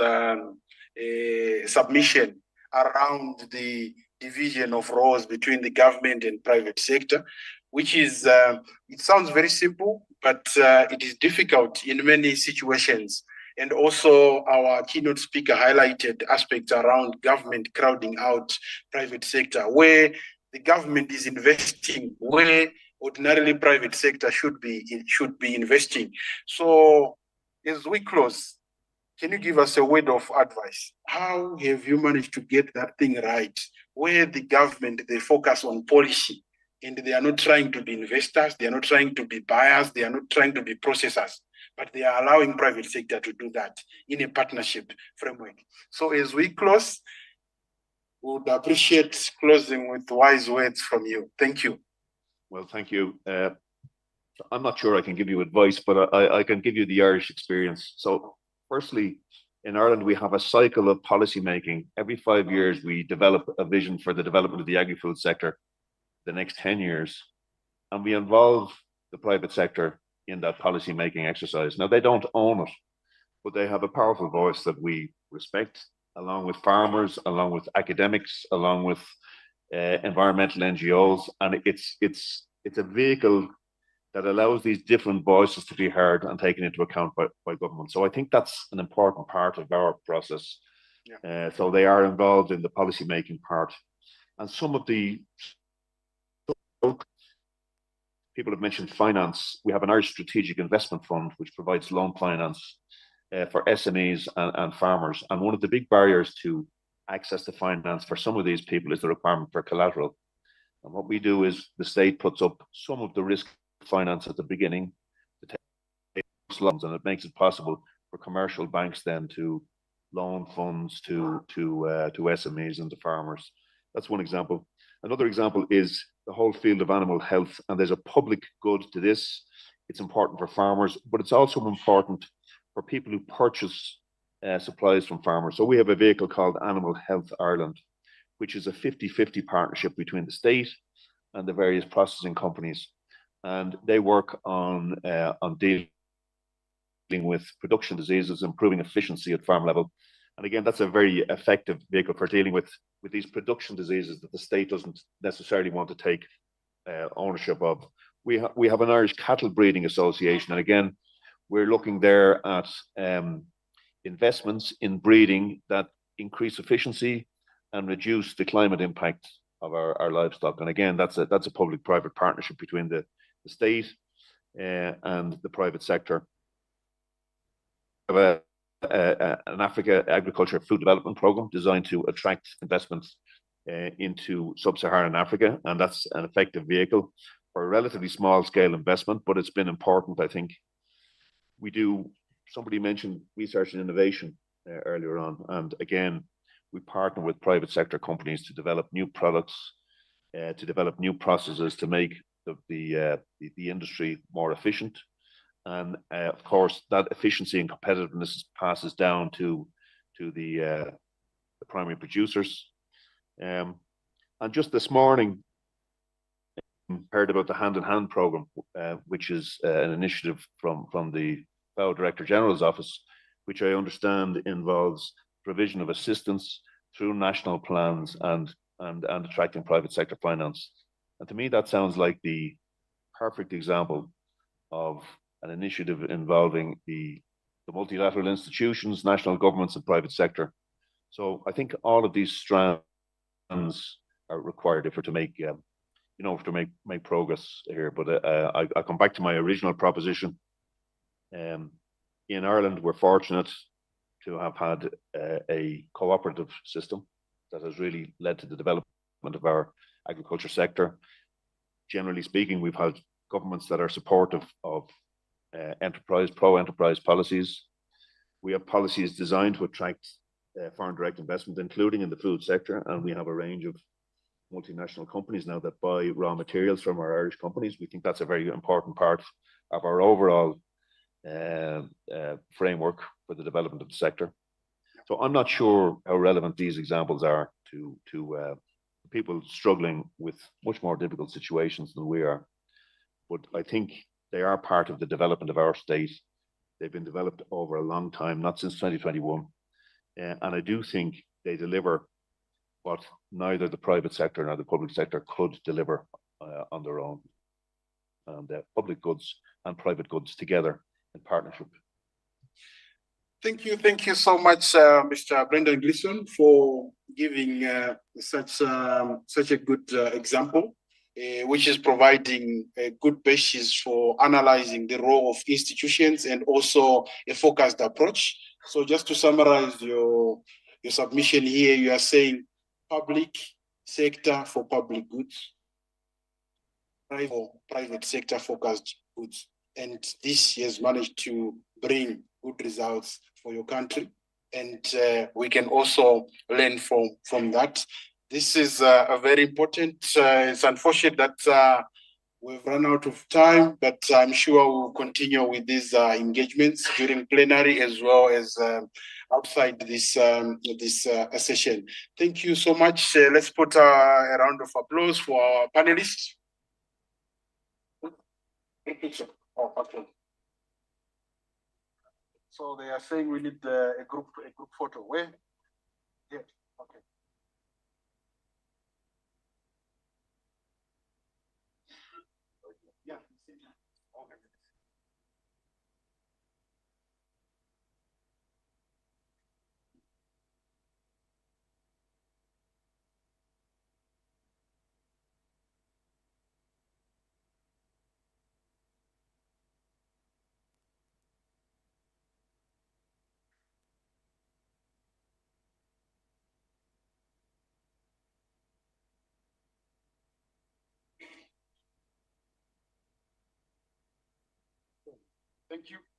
Speaker 1: submission around the division of roles between the government and private sector, which is, it sounds very simple, but it is difficult in many situations. And also our keynote speaker highlighted aspects around government crowding out private sector, where the government is investing where ordinarily private sector should be investing. So as we close, can you give us a word of advice? How have you managed to get that thing right? Where the government, they focus on policy and they are not trying to be investors, they are not trying to be buyers, they are not trying to be processors, but they are allowing private sector to do that in a partnership framework. So as we close, we would appreciate closing with wise words from you. Thank you.
Speaker 3: Well, thank you. I'm not sure I can give you advice, but I can give you the Irish experience. So firstly, in Ireland, we have a cycle of policy making. Every 5 years, we develop a vision for the development of the agri-food sector the next 10 years, and we involve the private sector in that policy making exercise. Now, they don't own it, but they have a powerful voice that we respect, along with farmers, along with academics, along with environmental NGOs, and it's a vehicle that allows these different voices to be heard and taken into account by government. So I think that's an important part of our process.
Speaker 1: Yeah.
Speaker 3: So they are involved in the policy making part, and some of the people have mentioned finance. We have an Irish Strategic Investment Fund, which provides loan finance for SMEs and farmers. And one of the big barriers to access to finance for some of these people is the requirement for collateral. And what we do is the state puts up some of the risk finance at the beginning to take loans, and it makes it possible for commercial banks then to loan funds to SMEs and to farmers. That's one example. Another example is the whole field of animal health, and there's a public good to this. It's important for farmers, but it's also important for people who purchase supplies from farmers. So we have a vehicle called Animal Health Ireland, which is a 50-50 partnership between the state and the various processing companies. And they work on dealing with production diseases, improving efficiency at farm level. And again, that's a very effective vehicle for dealing with these production diseases that the state doesn't necessarily want to take ownership of. We have an Irish Cattle Breeding Association, and again, we're looking there at investments in breeding that increase efficiency and reduce the climate impact of our livestock. And again, that's a public-private partnership between the state and the private sector. We have an Africa Agriculture Food Development Program designed to attract investments into sub-Saharan Africa, and that's an effective vehicle for a relatively small scale investment, but it's been important, I think. Somebody mentioned research and innovation earlier on, and again, we partner with private sector companies to develop new products, to develop new processes to make the industry more efficient. And of course, that efficiency and competitiveness passes down to the primary producers. And just this morning, heard about the Hand in Hand program, which is an initiative from the FAO Director General's office, which I understand involves provision of assistance through national plans and attracting private sector finance. And to me, that sounds like the perfect example of an initiative involving the multilateral institutions, national governments, and private sector. So I think all of these strands are required if we're to make, make progress here. But I come back to my original proposition. In Ireland, we're fortunate to have had a cooperative system that has really led to the development of our agriculture sector. Generally speaking, we've had governments that are supportive of pro-enterprise policies. We have policies designed to attract foreign direct investment, including in the food sector, and we have a range of multinational companies now that buy raw materials from our Irish companies. We think that's a very important part of our overall framework for the development of the sector. So I'm not sure how relevant these examples are to people struggling with much more difficult situations than we are. But I think they are part of the development of our state. They've been developed over a long time, not since 2021. And I do think they deliver what neither the private sector nor the public sector could deliver on their own. And public goods and private goods together in partnership.
Speaker 1: Thank you so much, Mr. Brendan Gleeson, for giving such a good example, which is providing a good basis for analyzing the role of institutions and also a focused approach. So just to summarize your submission here, you are saying public sector for public goods, private sector focused goods. And this has managed to bring good results for your country. And we can also learn from that. This is a very important, it's unfortunate that we've run out of time, but I'm sure we'll continue with these engagements during plenary as well as outside this session. Thank you so much. Let's put a round of applause for our panelists. Oh, okay. So they are saying we need a group photo. Where? Yeah. Okay. Yeah. Okay.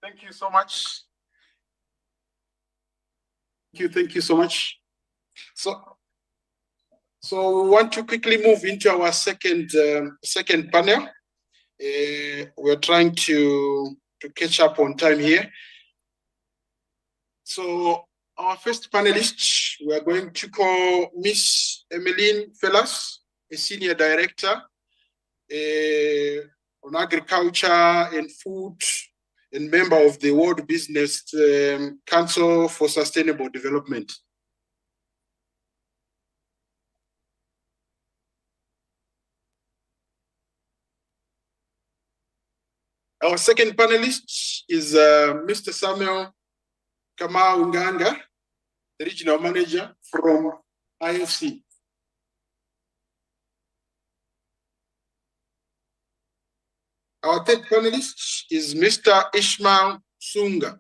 Speaker 1: Thank you so much. Thank you so much. So we want to quickly move into our second panel. We're trying to catch up on time here. So our first panelist, we are going to call Miss Emmeline Fellas, a senior director on agriculture and food, and member of the World Business Council for Sustainable Development. Our second panelist is Mr. Samuel Kamau Nganga, the regional manager from IFC. Our third panelist is Mr. Ishmael Sunga,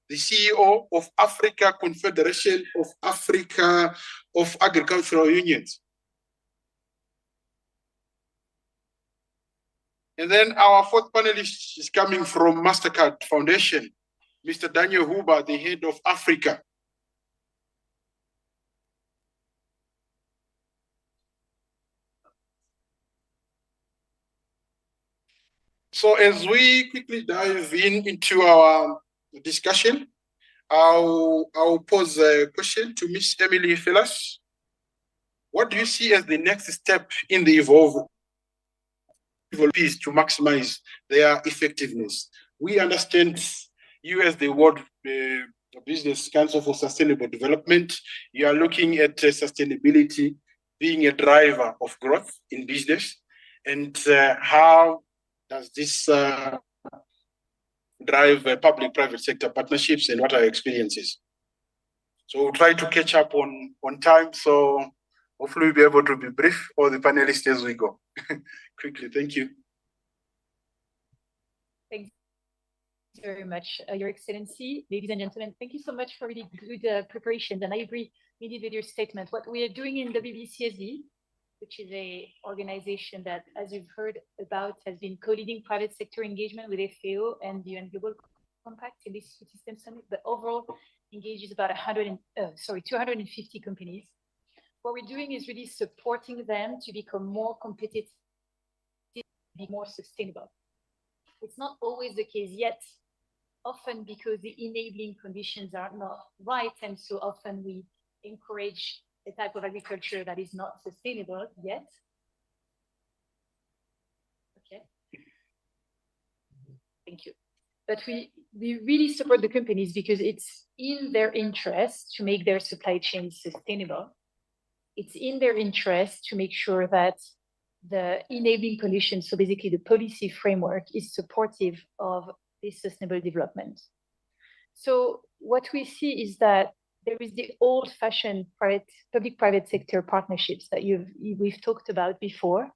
Speaker 1: the CEO of Africa Confederation of Africa of Agricultural Unions. And then our fourth panelist is coming from MasterCard Foundation, Mr. Daniel Huber, the head of Africa. So as we quickly dive into our discussion, I'll pose a question to Ms. Emily Fellas. What do you see as the next step in the evolve piece to maximize their effectiveness? We understand you as the World Business Council for Sustainable Development, you are looking at sustainability being a driver of growth in business, and how does this drive public-private sector partnerships, and what are your experiences? So we'll try to catch up on time, so hopefully we'll be able to be brief, all the panelists as we go. Quickly, thank you.
Speaker 8: Thanks very much, Your Excellency, ladies and gentlemen. Thank you so much for really good preparations, and I agree indeed with your statement. What we are doing in WBCSD, which is an organization that, as you've heard about, has been co-leading private sector engagement with FAO and the UN Global Compact in this Food System Summit, but overall engages about 250 companies. What we're doing is really supporting them to become more competitive, be more sustainable. It's not always the case yet, often because the enabling conditions are not right, and so often we encourage a type of agriculture that is not sustainable yet. Okay. Thank you. But we really support the companies because it's in their interest to make their supply chains sustainable. It's in their interest to make sure that the enabling conditions, so basically the policy framework, is supportive of this sustainable development. So what we see is that there is the old-fashioned public-private sector partnerships that we've talked about before,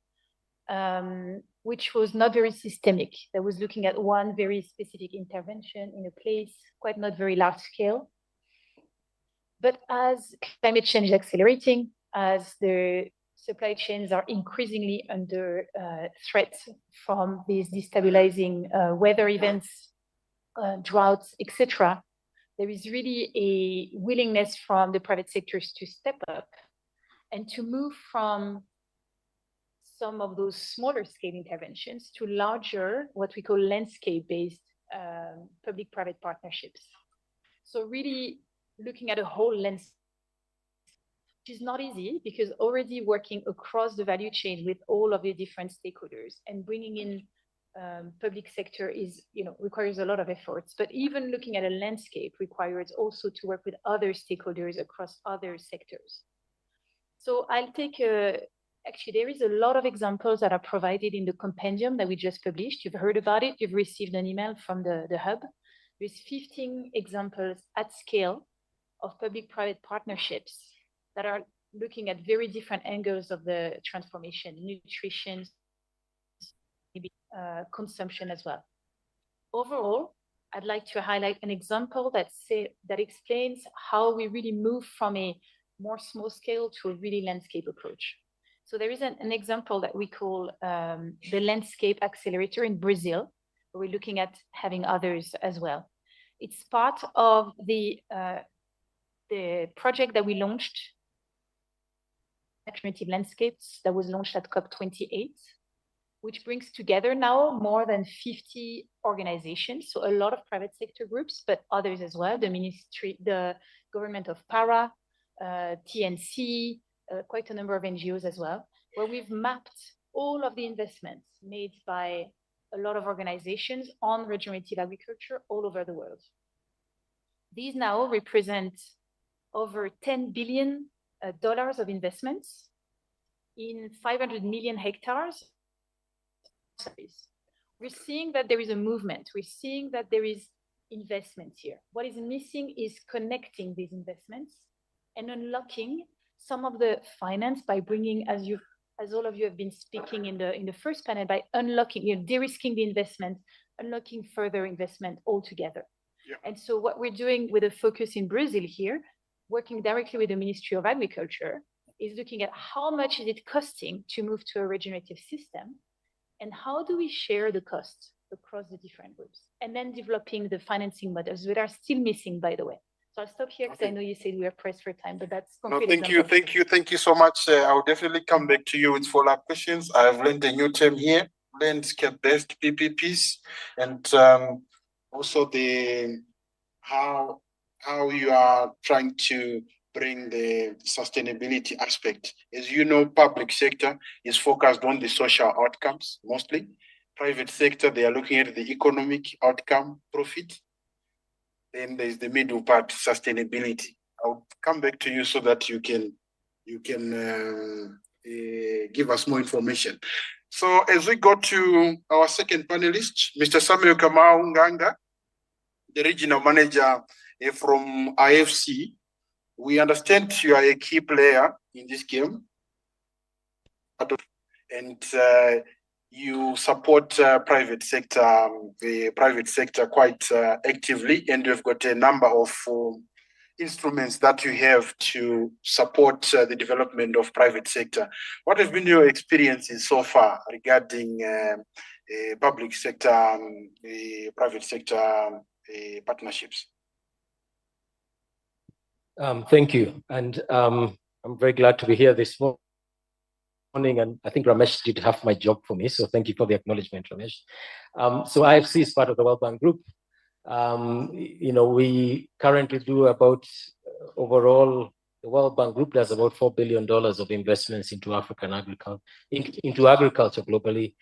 Speaker 8: which was not very systemic. That was looking at one very specific intervention in a place, quite not very large scale. But as climate change is accelerating, as the supply chains are increasingly under threat from these destabilizing weather events, droughts, etc., there is really a willingness from the private sectors to step up and to move from some of those smaller scale interventions to larger, what we call landscape-based public-private partnerships. So really looking at a whole landscape, which is not easy because already working across the value chain with all of the different stakeholders and bringing in public sector is, requires a lot of efforts. But even looking at a landscape requires also to work with other stakeholders across other sectors. So I'll take actually, there is a lot of examples that are provided in the compendium that we just published. You've heard about it. You've received an email from the hub. There's 15 examples at scale of public-private partnerships that are looking at very different angles of the transformation, nutrition, maybe consumption as well. Overall, I'd like to highlight an example that explains how we really move from a more small scale to a really landscape approach. So there is an example that we call the Landscape Accelerator in Brazil, where we're looking at having others as well. It's part of the project that we launched, Alternative Landscapes, that was launched at COP28, which brings together now more than 50 organizations. So a lot of private sector groups, but others as well, the government of Para, TNC, quite a number of NGOs as well, where we've mapped all of the investments made by a lot of organizations on regenerative agriculture all over the world. These now represent over $10 billion of investments in 500 million hectares. We're seeing that there is a movement. We're seeing that there is investment here. What is missing is connecting these investments and unlocking some of the finance by bringing, as all of you have been speaking in the first panel, by unlocking, de-risking the investment, unlocking further investment altogether. Yeah. And so what we're doing with a focus in Brazil here, working directly with the Ministry of Agriculture, is looking at how much is it costing to move to a regenerative system, and how do we share the costs across the different groups, and then developing the financing models that are still missing, by the way. So I'll stop here because I know you said we are pressed for time, but that's concrete.
Speaker 1: No, thank you so much. I'll definitely come back to you with follow-up questions. I've learned a new term here, landscape-based PPPs, and also how you are trying to bring the sustainability aspect. As you know, public sector is focused on the social outcomes mostly. Private sector, they are looking at the economic outcome, profit. Then there's the middle part, sustainability. I'll come back to you so that you can give us more information. So as we go to our second panelist, Mr. Samuel Kamau Nganga, the regional manager from IFC. We understand you are a key player in this game, and you support private sector, the private sector quite actively, and you've got a number of instruments that you have to support the development of private sector. What have been your experiences so far regarding public sector, private sector partnerships?
Speaker 9: Thank you, and I'm very glad to be here this morning, and I think Ramesh did half my job for me, so thank you for the acknowledgement, Ramesh. So IFC is part of the World Bank Group. We currently do about overall The World Bank Group does about $4 billion of investments into African agriculture, into agriculture globally.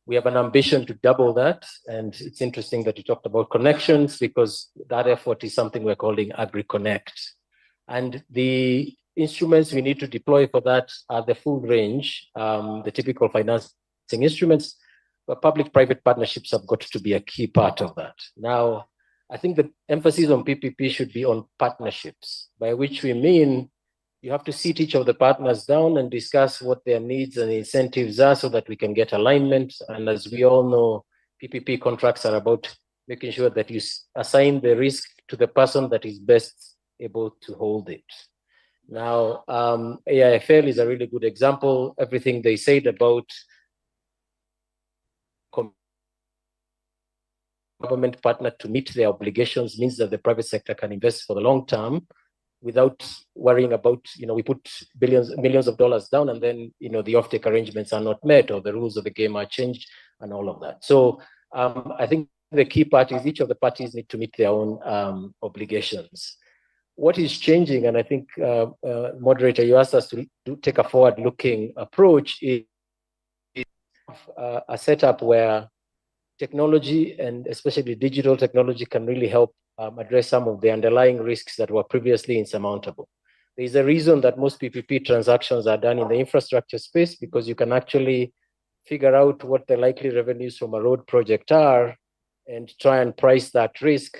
Speaker 9: We have an ambition to double that. And it's interesting that you talked about connections, because that effort is something we're calling AgriConnect. And the instruments we need to deploy for that are the full range, the typical financing instruments, but public-private partnerships have got to be a key part of that. Now, I think the emphasis on PPP should be on partnerships, by which we mean you have to sit each of the partners down and discuss what their needs and incentives are so that we can get alignment. And as we all know, PPP contracts are about making sure that you assign the risk to the person that is best able to hold it. Now, AIFL is a really good example. Everything they said about government partner to meet their obligations means that the private sector can invest for the long term without worrying about, we put millions of dollars down and then, the offtake arrangements are not met or the rules of the game are changed and all of that. So I think the key part is each of the parties need to meet their own obligations. What is changing, and I think, moderator, you asked us to take a forward-looking approach, is a setup where technology, and especially digital technology, can really help address some of the underlying risks that were previously insurmountable. There is a reason that most PPP transactions are done in the infrastructure space, because you can actually figure out what the likely revenues from a road project are and try and price that risk.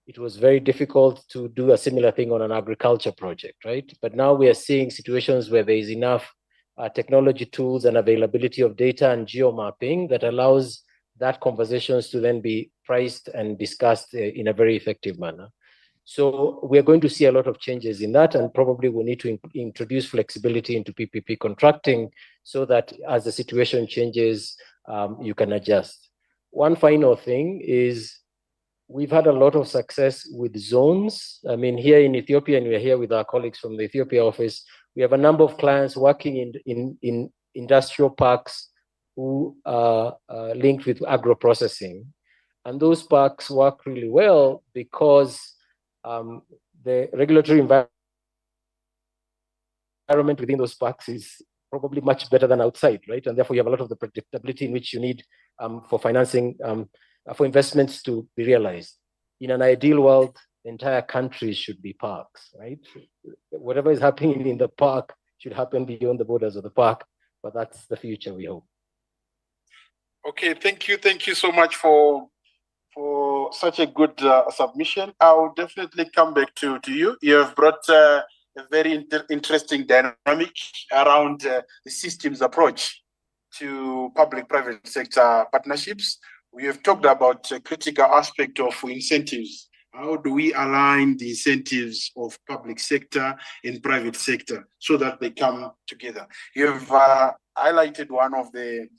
Speaker 9: It was very difficult to do a similar thing on an agriculture project, right? But now we are seeing situations where there is enough technology tools and availability of data and geomapping that allows that conversations to then be priced and discussed in a very effective manner. So we're going to see a lot of changes in that, and probably we need to introduce flexibility into PPP contracting so that as the situation changes, you can adjust. One final thing is we've had a lot of success with zones. I mean, here in Ethiopia, and we're here with our colleagues from the Ethiopia office, we have a number of clients working in industrial parks who are linked with agro-processing. And those parks work really well because the regulatory environment within those parks is probably much better than outside, right? And therefore you have a lot of the predictability in which you need for financing, for investments to be realized. In an ideal world, the entire country should be parks, right? Whatever is happening in the park should happen beyond the borders of the park, but that's the future, we hope.
Speaker 1: Okay, thank you so much for such a good submission. I'll definitely come back to you. You have brought a very interesting dynamic around the systems approach to public-private sector partnerships. We have talked about a critical aspect of incentives. How do we align the incentives of public sector and private sector so that they come together? You have highlighted one of the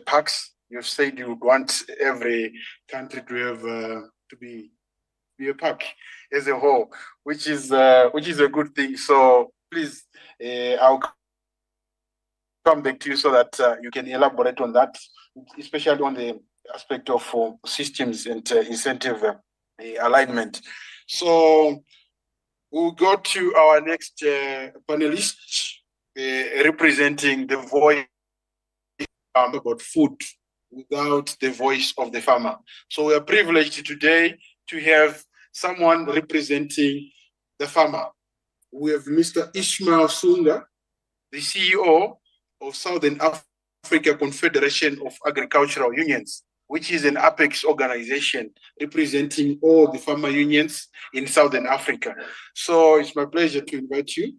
Speaker 1: parks. You've said you would want every country to have to be a park as a whole, which is a good thing. So please, I'll come back to you so that you can elaborate on that, especially on the aspect of systems and incentive alignment. So we'll go to our next panelist representing the voice about food without the voice of the farmer. So we are privileged today to have someone representing the farmer. We have Mr. Ishmael Sunga, the CEO of Southern Africa Confederation of Agricultural Unions, which is an apex organization representing all the farmer unions in Southern Africa. So it's my pleasure to invite you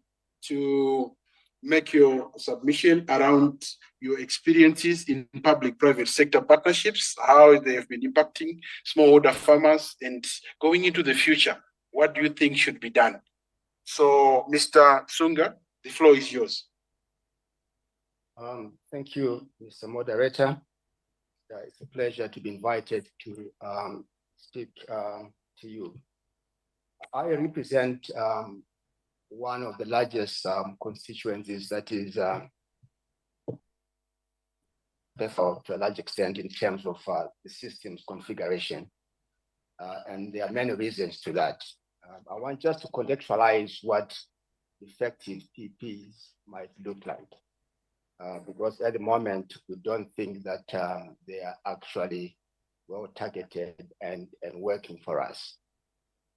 Speaker 1: to make your submission around your experiences in public-private sector partnerships, how they have been impacting smallholder farmers, and going into the future, what do you think should be done? So, Mr. Sunga, the floor is yours.
Speaker 10: Thank you, Mr. Moderator. It's a pleasure to be invited to speak to you. I represent one of the largest constituencies that is therefore to a large extent in terms of the system's configuration. And there are many reasons to that. I want just to contextualize what effective PPs might look like. Because at the moment, we don't think that they are actually well targeted and working for us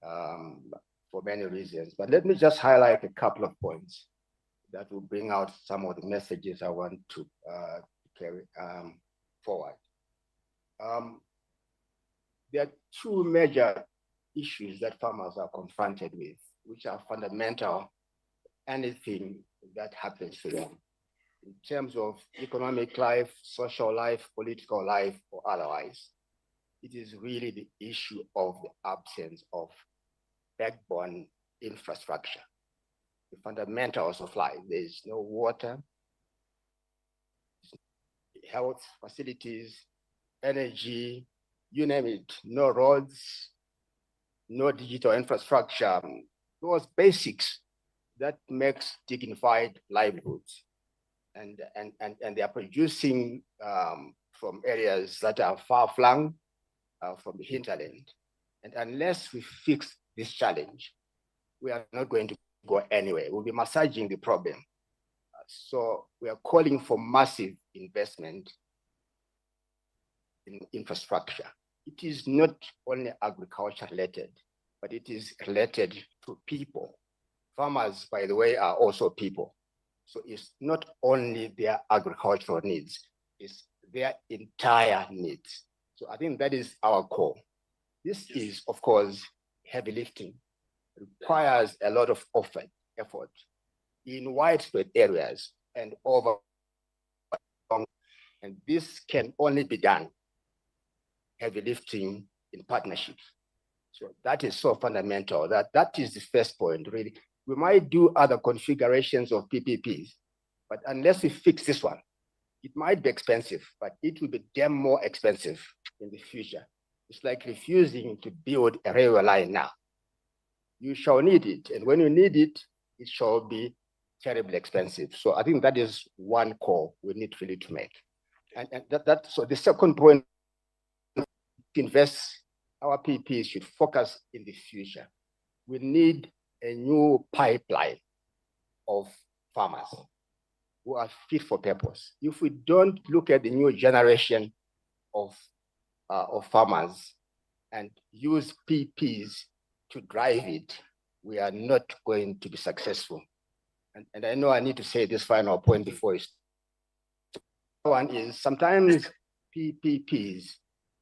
Speaker 10: for many reasons. But let me just highlight a couple of points that will bring out some of the messages I want to carry forward. There are two major issues that farmers are confronted with, which are fundamental to anything that happens to them in terms of economic life, social life, political life, or otherwise. It is really the issue of the absence of backbone infrastructure, the fundamentals of life. There is no water, health facilities, energy, you name it, no roads, no digital infrastructure, those basics that makes dignified livelihoods. And they are producing from areas that are far-flung from the hinterland. And unless we fix this challenge, we are not going to go anywhere. We'll be massaging the problem. So we are calling for massive investment in infrastructure. It is not only agriculture related, but it is related to people. Farmers, by the way, are also people. So it's not only their agricultural needs, it's their entire needs. So I think that is our core. This is, of course, heavy lifting. It requires a lot of effort in widespread areas and over. And this can only be done, heavy lifting in partnerships. So that is so fundamental. That is the first point, really. We might do other configurations of PPPs, but unless we fix this one, it might be expensive, but it will be damn more expensive in the future. It's like refusing to build a railway line now. You shall need it, and when you need it, it shall be terribly expensive. So I think that is one call we need really to make. And so the second point, to invest, our PPs should focus in the future. We need a new pipeline of farmers who are fit for purpose. If we don't look at the new generation of farmers and use PPs to drive it, we are not going to be successful. And I know I need to say this final point before it's. One is sometimes PPPs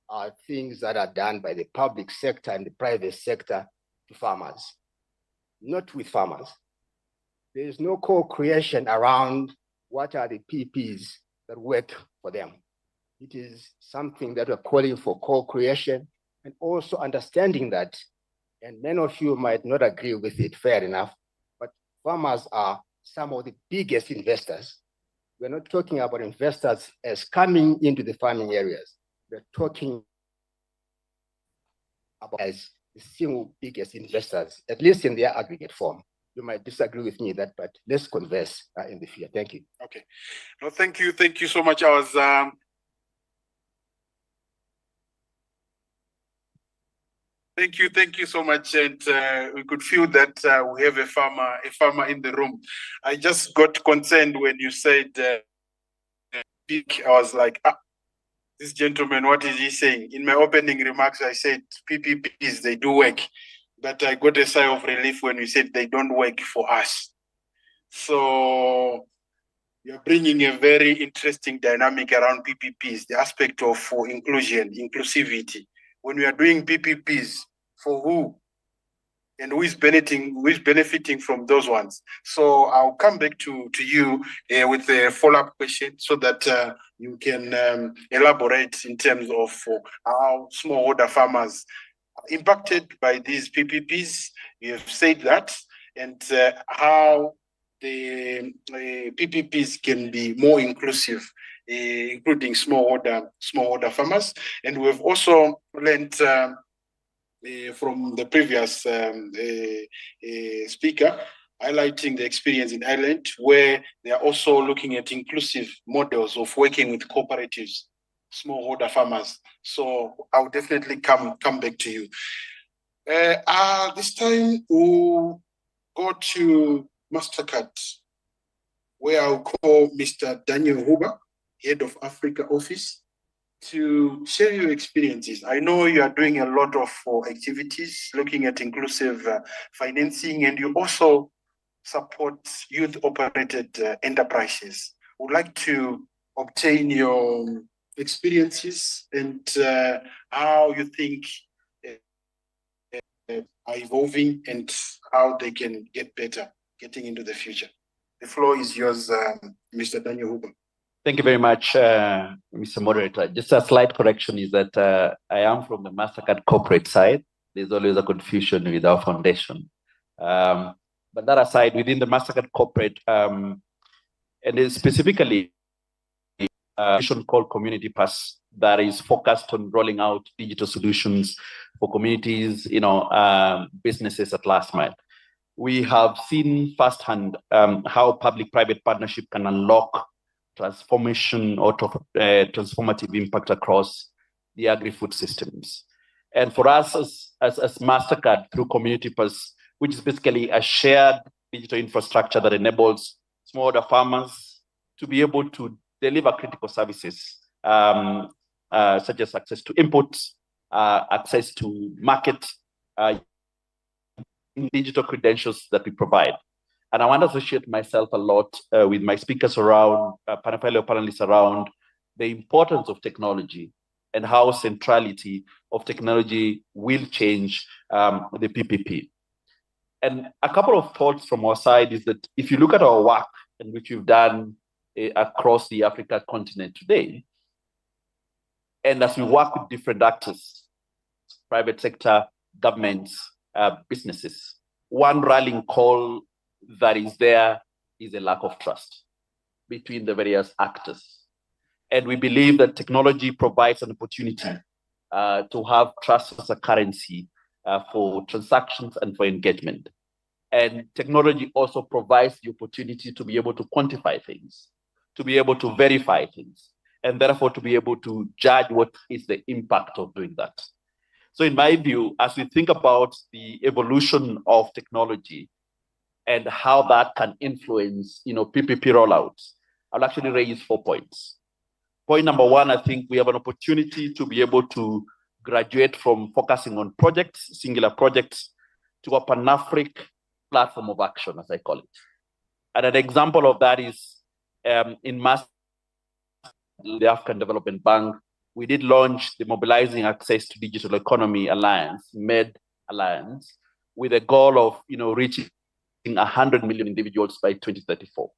Speaker 10: are things that are done by the public sector and the private sector to farmers, not with farmers. There is no co-creation around what are the PPs that work for them. It is something that we're calling for co-creation and also understanding that, and many of you might not agree with it, fair enough, but farmers are some of the biggest investors. We're not talking about investors as coming into the farming areas. We're talking about as the single biggest investors, at least in their aggregate form. You might disagree with me that, but let's converse in the future. Thank you.
Speaker 1: Okay. No, thank you. Thank you so much. I was Thank you so much. And we could feel that we have a farmer in the room. I just got concerned when you said I was like, this gentleman, what is he saying? In my opening remarks, I said PPPs, they do work. But I got a sigh of relief when you said they don't work for us. So you're bringing a very interesting dynamic around PPPs, the aspect of inclusion, inclusivity. When we are doing PPPs, for who? And who is benefiting from those ones? So I'll come back to you with a follow-up question so that you can elaborate in terms of how smallholder farmers are impacted by these PPPs. You have said that, and how the PPPs can be more inclusive, including smallholder farmers. And we've also learned from the previous speaker, highlighting the experience in Ireland, where they are also looking at inclusive models of working with cooperatives, smallholder farmers. So I'll definitely come back to you. This time we'll go to MasterCard, where I'll call Mr. Daniel Huber, Head of Africa Office, to share your experiences. I know you are doing a lot of activities looking at inclusive financing, and you also support youth-operated enterprises. Would like to obtain your experiences and how you think are evolving and how they can get better getting into the future. The floor is yours, Mr. Daniel Huber.
Speaker 11: Thank you very much, Mr. Moderator. Just a slight correction is that I am from the MasterCard corporate side. There's always a confusion with our foundation. But that aside, within the MasterCard corporate, and specifically a mission called Community Pass that is focused on rolling out digital solutions for communities, businesses at last mile. We have seen firsthand how public-private partnership can unlock transformation or transformative impact across the agri-food systems. And for us as MasterCard through Community Pass, which is basically a shared digital infrastructure that enables smallholder farmers to be able to deliver critical services, such as access to inputs, access to market, digital credentials that we provide. And I want to associate myself a lot with my speakers around, fellow panelists around the importance of technology and how centrality of technology will change the PPP. And a couple of thoughts from our side is that if you look at our work and which we've done across the Africa continent today, and as we work with different actors, private sector, governments, businesses, one rallying call that is there is a lack of trust between the various actors. And we believe that technology provides an opportunity to have trust as a currency for transactions and for engagement. And technology also provides the opportunity to be able to quantify things, to be able to verify things, and therefore to be able to judge what is the impact of doing that. So in my view, as we think about the evolution of technology and how that can influence, PPP rollouts, I'll actually raise 4 points. Point number one, I think we have an opportunity to be able to graduate from focusing on projects, singular projects, to a Pan-African platform of action, as I call it. And an example of that is in the African Development Bank, we did launch the Mobilizing Access to Digital Economy Alliance, MED Alliance, with a goal of reaching 100 million individuals by 2034.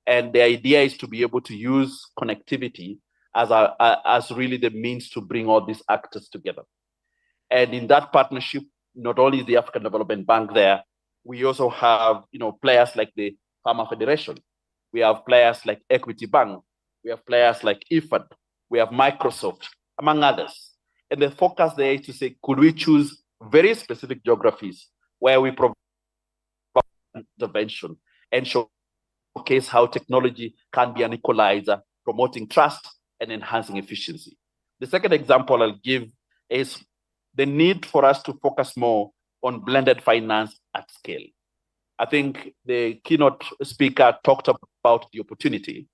Speaker 11: And the idea is to be able to use connectivity as really the means to bring all these actors together. And in that partnership, not only is the African Development Bank there, we also have players like the Farmer Federation. We have players like Equity Bank. We have players like IFAD. We have Microsoft, among others. And the focus there is to say, could we choose very specific geographies where we provide intervention and showcase how technology can be an equalizer, promoting trust and enhancing efficiency. The second example I'll give is the need for us to focus more on blended finance at scale. I think the keynote speaker talked about the opportunity.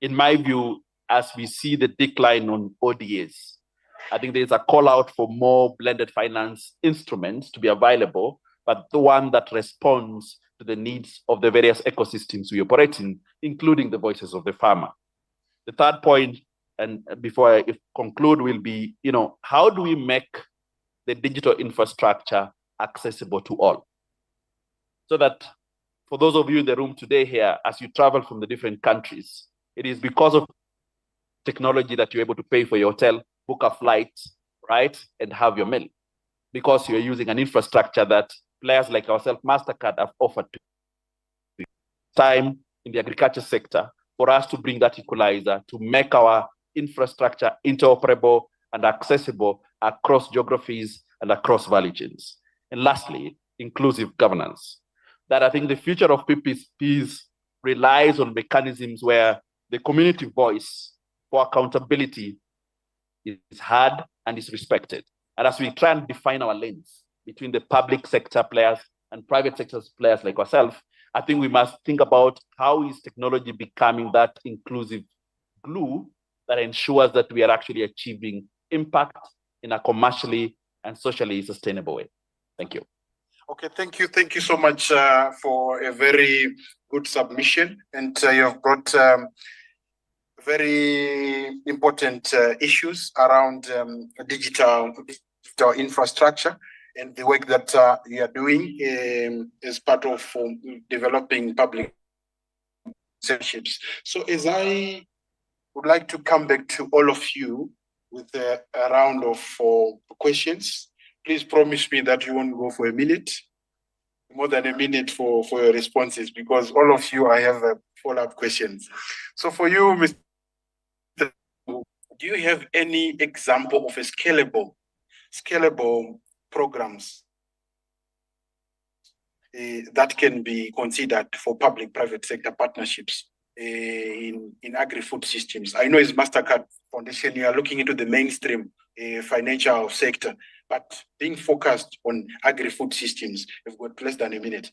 Speaker 11: In my view, as we see the decline on ODAs, I think there's a call out for more blended finance instruments to be available, but the one that responds to the needs of the various ecosystems we operate in, including the voices of the farmer. The third point, and before I conclude, will be, how do we make the digital infrastructure accessible to all? So that for those of you in the room today here, as you travel from the different countries, it is because of technology that you're able to pay for your hotel, book a flight, right, and have your meal, because you're using an infrastructure that players like ourselves, MasterCard, have offered to time in the agriculture sector for us to bring that equalizer, to make our infrastructure interoperable and accessible across geographies and across value chains. And lastly, inclusive governance. That I think the future of PPPs relies on mechanisms where the community voice for accountability is heard and is respected. And as we try and define our lanes, between the public sector players and private sector players like ourselves, I think we must think about how is technology becoming that inclusive glue that ensures that we are actually achieving impact in a commercially and socially sustainable way. Thank you.
Speaker 1: Okay, thank you. Thank you so much for a very good submission. And you have brought very important issues around digital infrastructure and the work that you are doing as part of developing public partnerships. So as I would like to come back to all of you with a round of questions, please promise me that you won't go for a minute, more than a minute for your responses, because all of you, I have follow-up questions. So for you, Mr. Do you have any example of a scalable programs that can be considered for public-private sector partnerships in agri-food systems? I know it's MasterCard Foundation, you are looking into the mainstream financial sector, but being focused on agri-food systems, we've got less than a minute.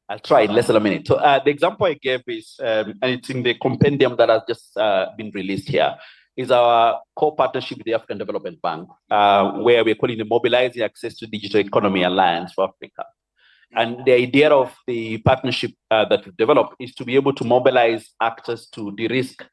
Speaker 11: I'll try less than a minute. So the example I gave is, and it's in the compendium that has just been released here, is our co-partnership with the African Development Bank, where we're calling the Mobilizing Access to Digital Economy Alliance for Africa. And the idea of the partnership that we've developed is to be able to mobilize access to de-risk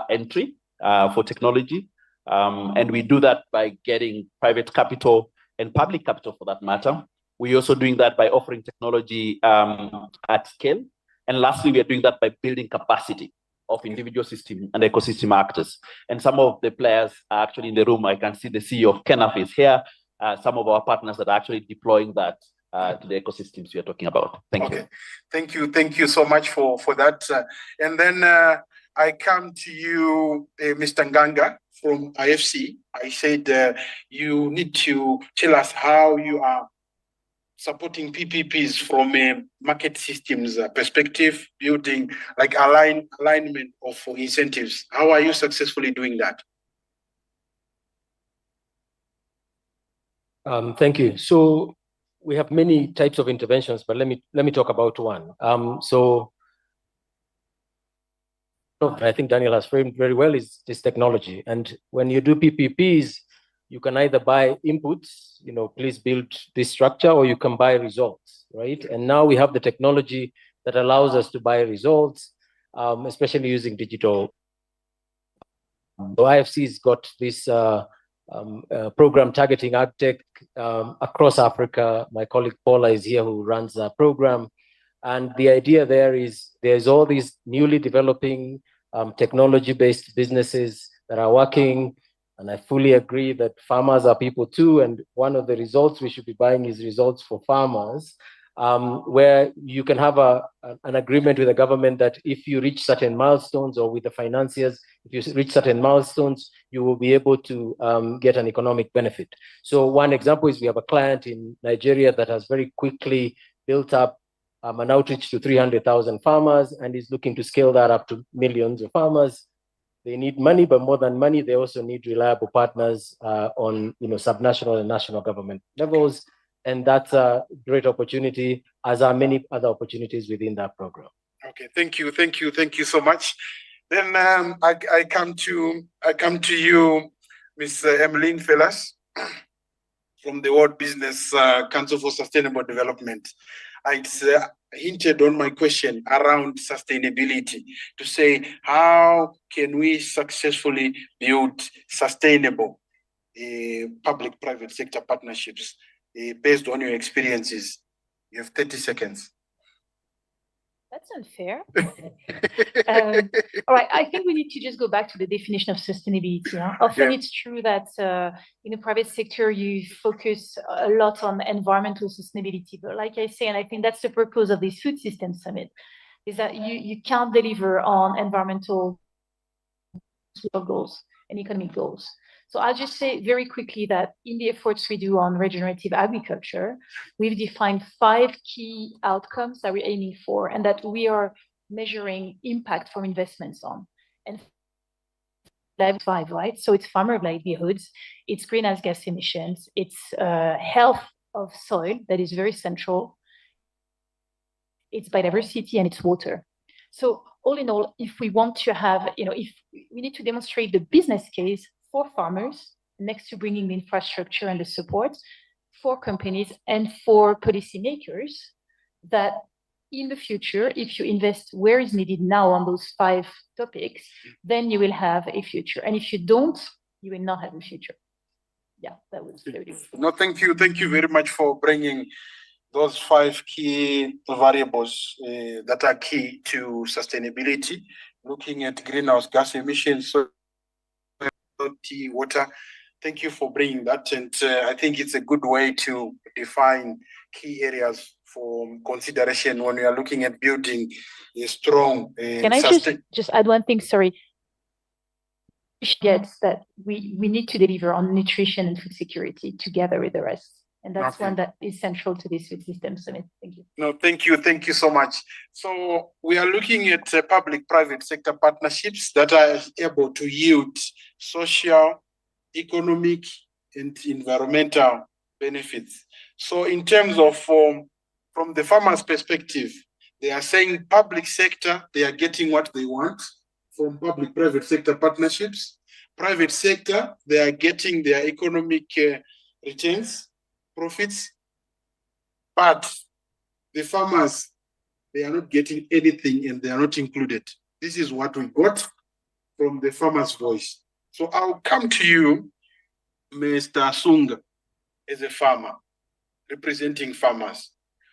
Speaker 11: entry for technology. And we do that by getting private capital and public capital for that matter. We're also doing that by offering technology at scale. And lastly, we are doing that by building capacity of individual system and ecosystem actors. And some of the players are actually in the room. I can see the CEO of Kenaf is here. Some of our partners that are actually deploying that to the ecosystems we are talking about. Thank you.
Speaker 1: Thank you. Thank you so much for that. And then I come to you, Mr. Nganga from IFC. I said you need to tell us how you are supporting PPPs from a market systems perspective, building like alignment of incentives. How are you successfully doing that?
Speaker 9: Thank you. So we have many types of interventions, but let me talk about one. So I think Daniel has framed very well is this technology. And when you do PPPs, you can either buy inputs, please build this structure, or you can buy results, right? And now we have the technology that allows us to buy results, especially using digital. So IFC's got this program targeting AgTech across Africa. My colleague Paula is here who runs that program. And the idea there is there's all these newly developing technology-based businesses that are working. And I fully agree that farmers are people too. And one of the results we should be buying is results for farmers, where you can have an agreement with the government that if you reach certain milestones, or with the financiers, if you reach certain milestones, you will be able to get an economic benefit. So one example is we have a client in Nigeria that has very quickly built up an outreach to 300,000 farmers and is looking to scale that up to millions of farmers. They need money, but more than money, they also need reliable partners on subnational and national government levels. And that's a great opportunity, as are many other opportunities within that program.
Speaker 1: Okay, thank you so much. Then I come to you, Ms. Emmeline Fellas from the World Business Council for Sustainable Development. I hinted on my question around sustainability to say, how can we successfully build sustainable public-private sector partnerships based on your experiences? You have 30 seconds.
Speaker 8: That's unfair. All right, I think we need to just go back to the definition of sustainability. Huh? Often it's true that in the private sector, you focus a lot on environmental sustainability. But like I say, and I think that's the purpose of this Food Systems Summit, is that you can't deliver on environmental goals and economic goals. So I'll just say very quickly that in the efforts we do on regenerative agriculture, we've defined 5 key outcomes that we're aiming for and that we are measuring impact from investments on. And 5, right? So it's farmer livelihoods, it's greenhouse gas emissions, it's health of soil that is very central. It's biodiversity and it's water. So all in all, if we want to have, if we need to demonstrate the business case for farmers, next to bringing the infrastructure and the support for companies and for policymakers, that in the future, if you invest where is needed now on those 5 topics, then you will have a future. And if you don't, you will not have a future. Yeah, that was very.
Speaker 1: No, thank you. Thank you very much for bringing those 5 key variables that are key to sustainability, looking at greenhouse gas emissions, soil, water. Thank you for bringing that. And I think it's a good way to define key areas for consideration when we are looking at building a strong.
Speaker 8: Can I just add one thing? Sorry. Gets that we need to deliver on nutrition and food security together with the rest. And that's one that is central to this food system summit. Thank you.
Speaker 1: No, thank you. Thank you so much. So we are looking at public-private sector partnerships that are able to yield social, economic, and environmental benefits. So in terms of from the farmers' perspective, they are saying public sector, they are getting what they want from public-private sector partnerships. Private sector, they are getting their economic returns, profits, but the farmers, they are not getting anything and they are not included. This is what we got from the farmer's voice. So I'll come to you, Mr. Sunga, as a farmer, representing farmers.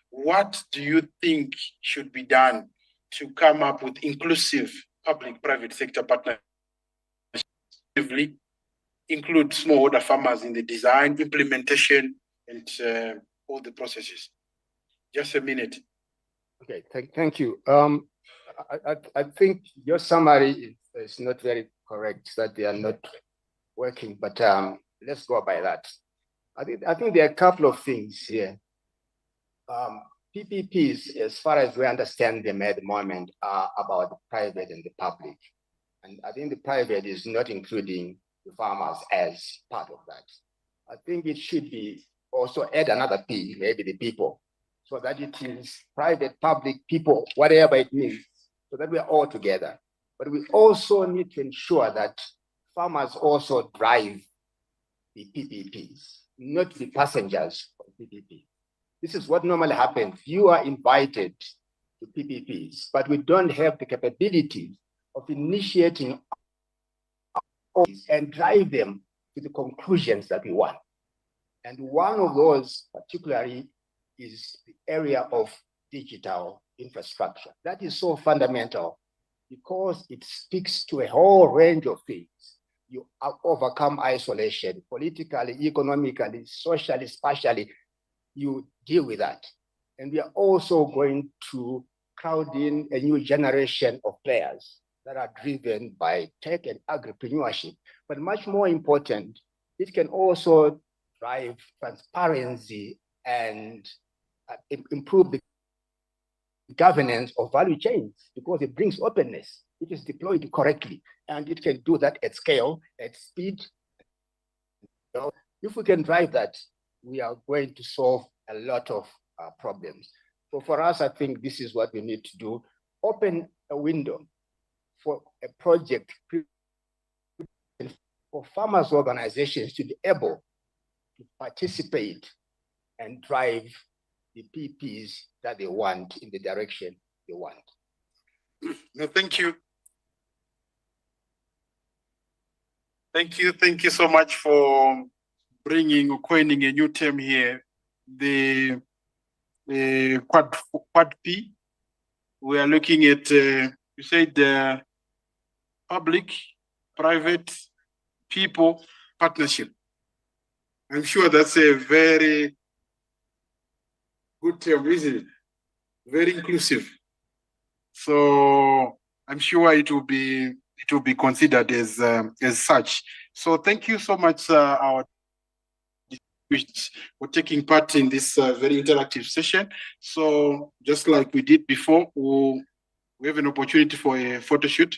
Speaker 1: What do you think should be done to come up with inclusive public-private sector partnerships, include smallholder farmers in the design, implementation, and all the processes? Just a minute.
Speaker 10: Okay, thank you. I think your summary is not very correct, that they are not working, but let's go by that. I think there are a couple of things here. PPPs, as far as we understand them at the moment, are about the private and the public. And I think the private is not including the farmers as part of that. I think it should be also add another P, maybe the people, so that it is private, public, people, whatever it means, so that we are all together. But we also need to ensure that farmers also drive the PPPs, not the passengers of PPP. This is what normally happens. You are invited to PPPs, but we don't have the capability of initiating and drive them to the conclusions that we want. And one of those particularly is the area of digital infrastructure. That is so fundamental because it speaks to a whole range of things. You overcome isolation, politically, economically, socially, spatially, you deal with that. And we are also going to crowd in a new generation of players that are driven by tech and agripreneurship. But much more important, it can also drive transparency and improve the governance of value chains because it brings openness. It is deployed correctly, and it can do that at scale, at speed. So if we can drive that, we are going to solve a lot of problems. So for us, I think this is what we need to do. Open a window for a project for farmers' organizations to be able to participate and drive the PPs that they want in the direction they want.
Speaker 1: No, thank you. Thank you. Thank you so much for bringing or coining a new term here, the quad P. We are looking at, you said public, private, people, partnership. I'm sure that's a very good term, isn't it? Very inclusive. So I'm sure it will be considered as such. So thank you so much, our for taking part in this very interactive session. So just like we did before, we have an opportunity for a photo shoot.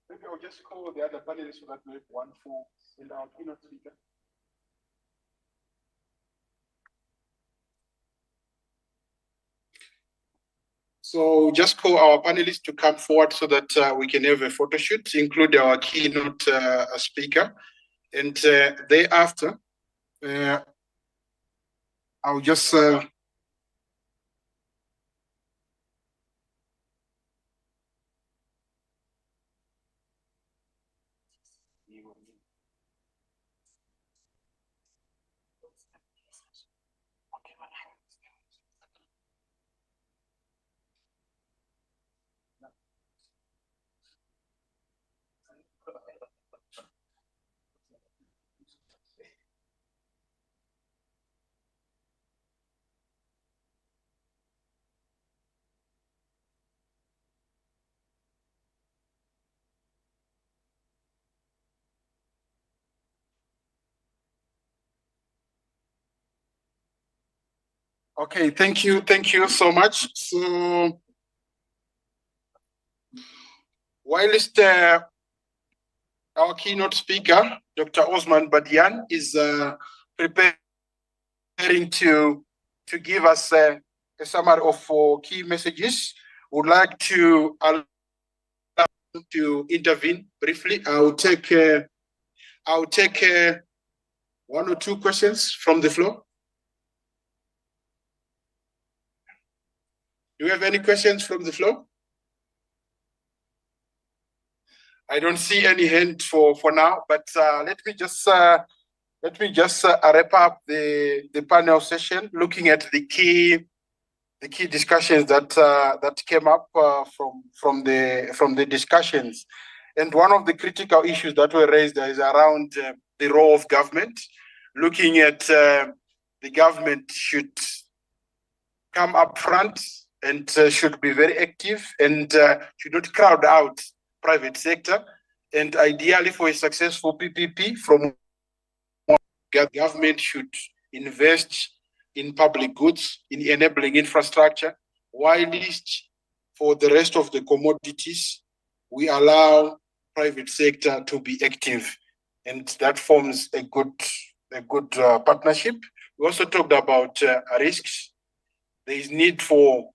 Speaker 1: Maybe I'll just call the other panelists so that we have one for in our keynote speaker. So just call our panelists to come forward so that we can have a photo shoot, include our keynote speaker. And thereafter, I'll just okay, thank you so much. So whilst our keynote speaker, Dr. Osman Badian, is preparing to give us a summary of 4 key messages, would like to allow to intervene briefly. I'll take 1 or 2 questions from the floor. Do you have any questions from the floor? I don't see any hand for now, but let me just wrap up the panel session, looking at the key discussions that came up from the discussions. And one of the critical issues that were raised is around the role of government, looking at the government should come up front and should be very active and should not crowd out private sector. And ideally, for a successful PPP, from government should invest in public goods, in enabling infrastructure, whilst for the rest of the commodities, we allow private sector to be active, and that forms a good partnership. We also talked about risks. There is need for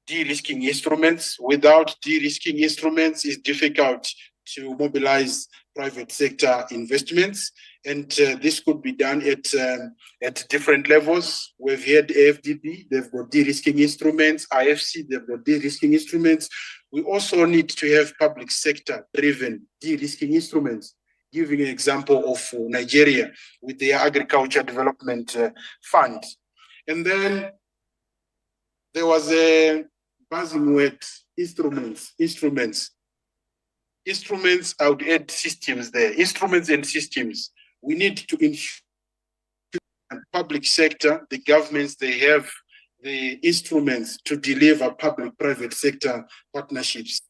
Speaker 1: de-risking instruments. Without de-risking instruments, it's difficult to mobilize private sector investments. And this could be done at different levels. We've had AFDB, they've got de-risking instruments, IFC, they've got de-risking instruments. We also need to have public sector driven de-risking instruments. Giving an example of Nigeria with their Agriculture Development Fund. And then there was a buzzing word, instruments. I would add systems there, instruments and systems. We need to ensure the public sector, the governments, they have the instruments to deliver public-private sector partnerships.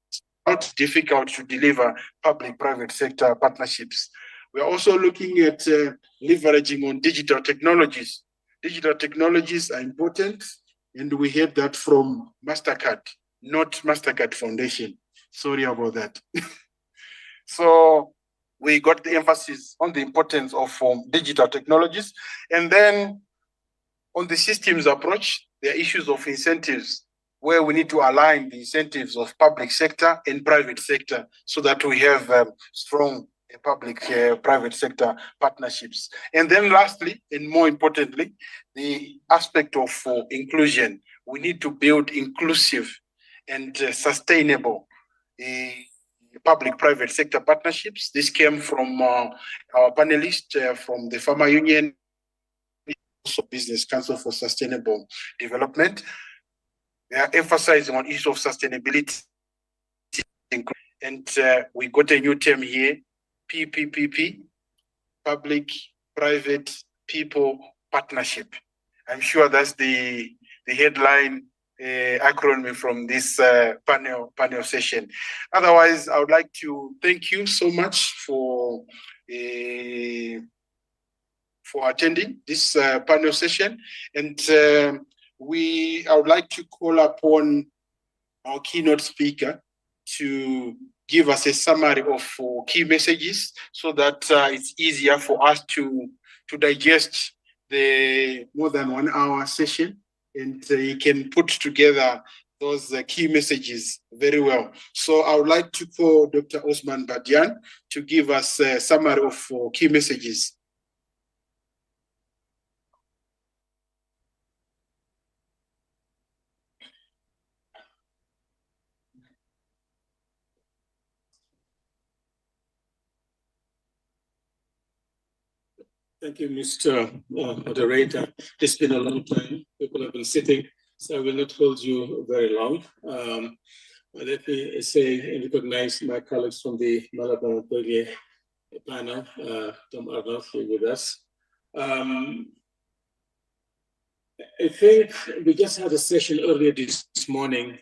Speaker 1: It's not difficult to deliver public-private sector partnerships. We are also looking at leveraging on digital technologies. Digital technologies are important, and we heard that from MasterCard, not MasterCard Foundation. Sorry about that. So we got the emphasis on the importance of digital technologies. And then on the systems approach, there are issues of incentives where we need to align the incentives of public sector and private sector so that we have strong public-private sector partnerships. And then lastly, and more importantly, the aspect of inclusion. We need to build inclusive and sustainable public-private sector partnerships. This came from our panelists from the Farmer Union, also Business Council for Sustainable Development. They are emphasizing on issue of sustainability. And we got a new term here, PPPP, Public-Private People Partnership. I'm sure that's the headline acronym from this panel session. Otherwise, I would like to thank you so much for attending this panel session, and I would like to call upon our keynote speaker to give us a summary of key messages so that it's easier for us to digest the more than 1 hour session, and he can put together those key messages very well. So I would like to call Dr. Osman Badian to give us a summary of key messages.
Speaker 2: Thank you, Mr. Moderator. It's been a long time. People have been sitting, so I will not hold you very long. Let me say and recognize my colleagues from the Malabar Berger panel, Tom Arnold here with us. I think we just had a session earlier this morning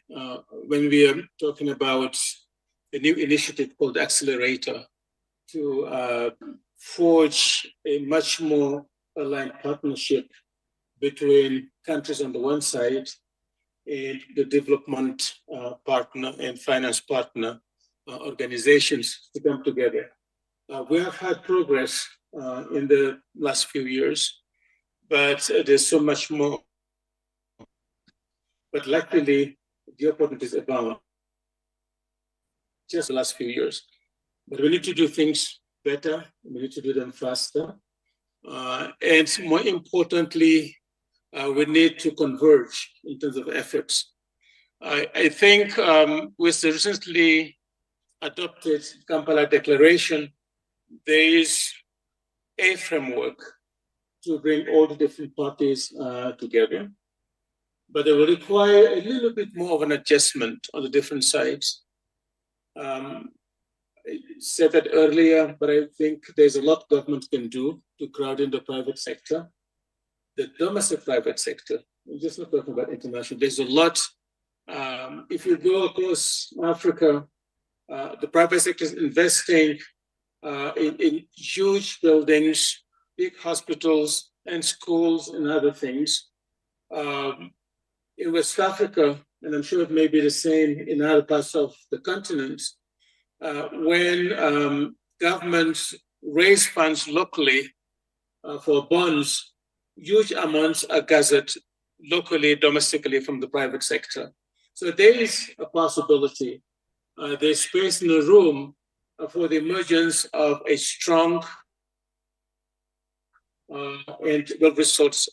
Speaker 2: when we are talking about a new initiative called Accelerator to forge a much more aligned partnership between countries on the one side and the development partner and finance partner organizations to come together. We have had progress in the last few years, but there's so much more. But luckily, the opportunities abound just the last few years. But we need to do things better, we need to do them faster. And more importantly, we need to converge in terms of efforts. I think with the recently adopted Kampala Declaration, there is a framework to bring all the different parties together, but it will require a little bit more of an adjustment on the different sides. I said that earlier, but I think there's a lot government can do to crowd in the private sector. The domestic private sector, we're just not talking about international, there's a lot. If you go across Africa, the private sector is investing in huge buildings, big hospitals and schools and other things. In West Africa, and I'm sure it may be the same in other parts of the continent, when governments raise funds locally for bonds, huge amounts are gathered locally, domestically from the private sector. So there is a possibility, there's space in the room for the emergence of a strong and well-resourced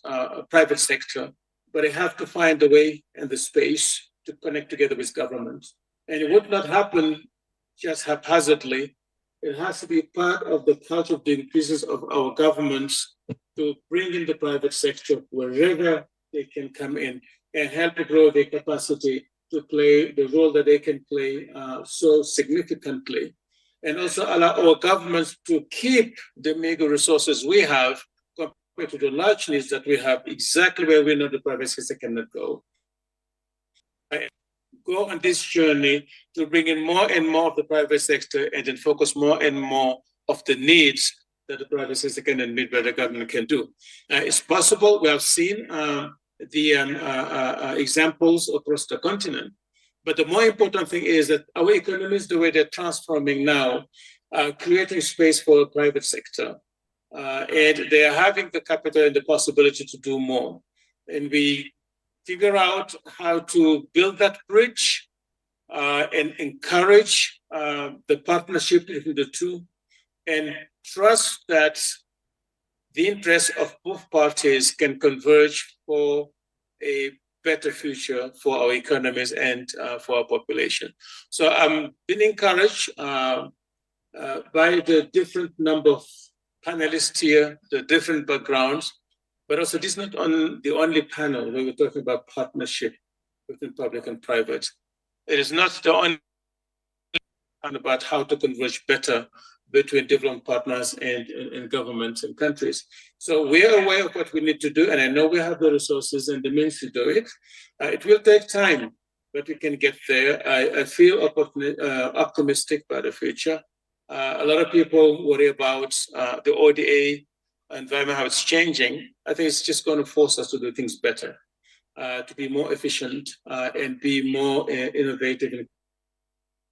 Speaker 2: private sector, but they have to find a way and the space to connect together with government. And it would not happen just haphazardly. It has to be part of the culture of the increases of our governments to bring in the private sector wherever they can come in and help to grow their capacity to play the role that they can play so significantly. And also allow our governments to keep the meager resources we have compared to the large needs that we have exactly where we know the private sector cannot go. Go on this journey to bring in more and more of the private sector and then focus more and more of the needs that the private sector can meet where the government can do. It's possible. We have seen the examples across the continent. But the more important thing is that our economies, the way they're transforming now, are creating space for the private sector. And they are having the capital and the possibility to do more. And we figure out how to build that bridge and encourage the partnership between the two and trust that the interests of both parties can converge for a better future for our economies and for our population. So I'm being encouraged by the different number of panelists here, the different backgrounds, but also this is not the only panel where we're talking about partnership between public and private. It is not the only panel about how to converge better between development partners and governments and countries. So we are aware of what we need to do, and I know we have the resources and the means to do it. It will take time, but we can get there. I feel optimistic about the future. A lot of people worry about the ODA environment, how it's changing. I think it's just going to force us to do things better, to be more efficient and be more innovative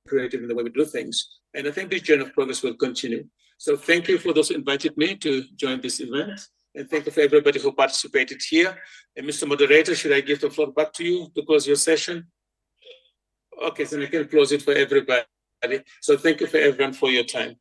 Speaker 2: creative in the way we do things. And I think this journey of progress will continue. So thank you for those who invited me to join this event. And thank you for everybody who participated here. And Mr. Moderator, should I give the floor back to you to close your session? Okay, so I can close it for everybody. So thank you for everyone for your time.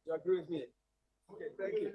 Speaker 12: You agree with me? Okay, thank you.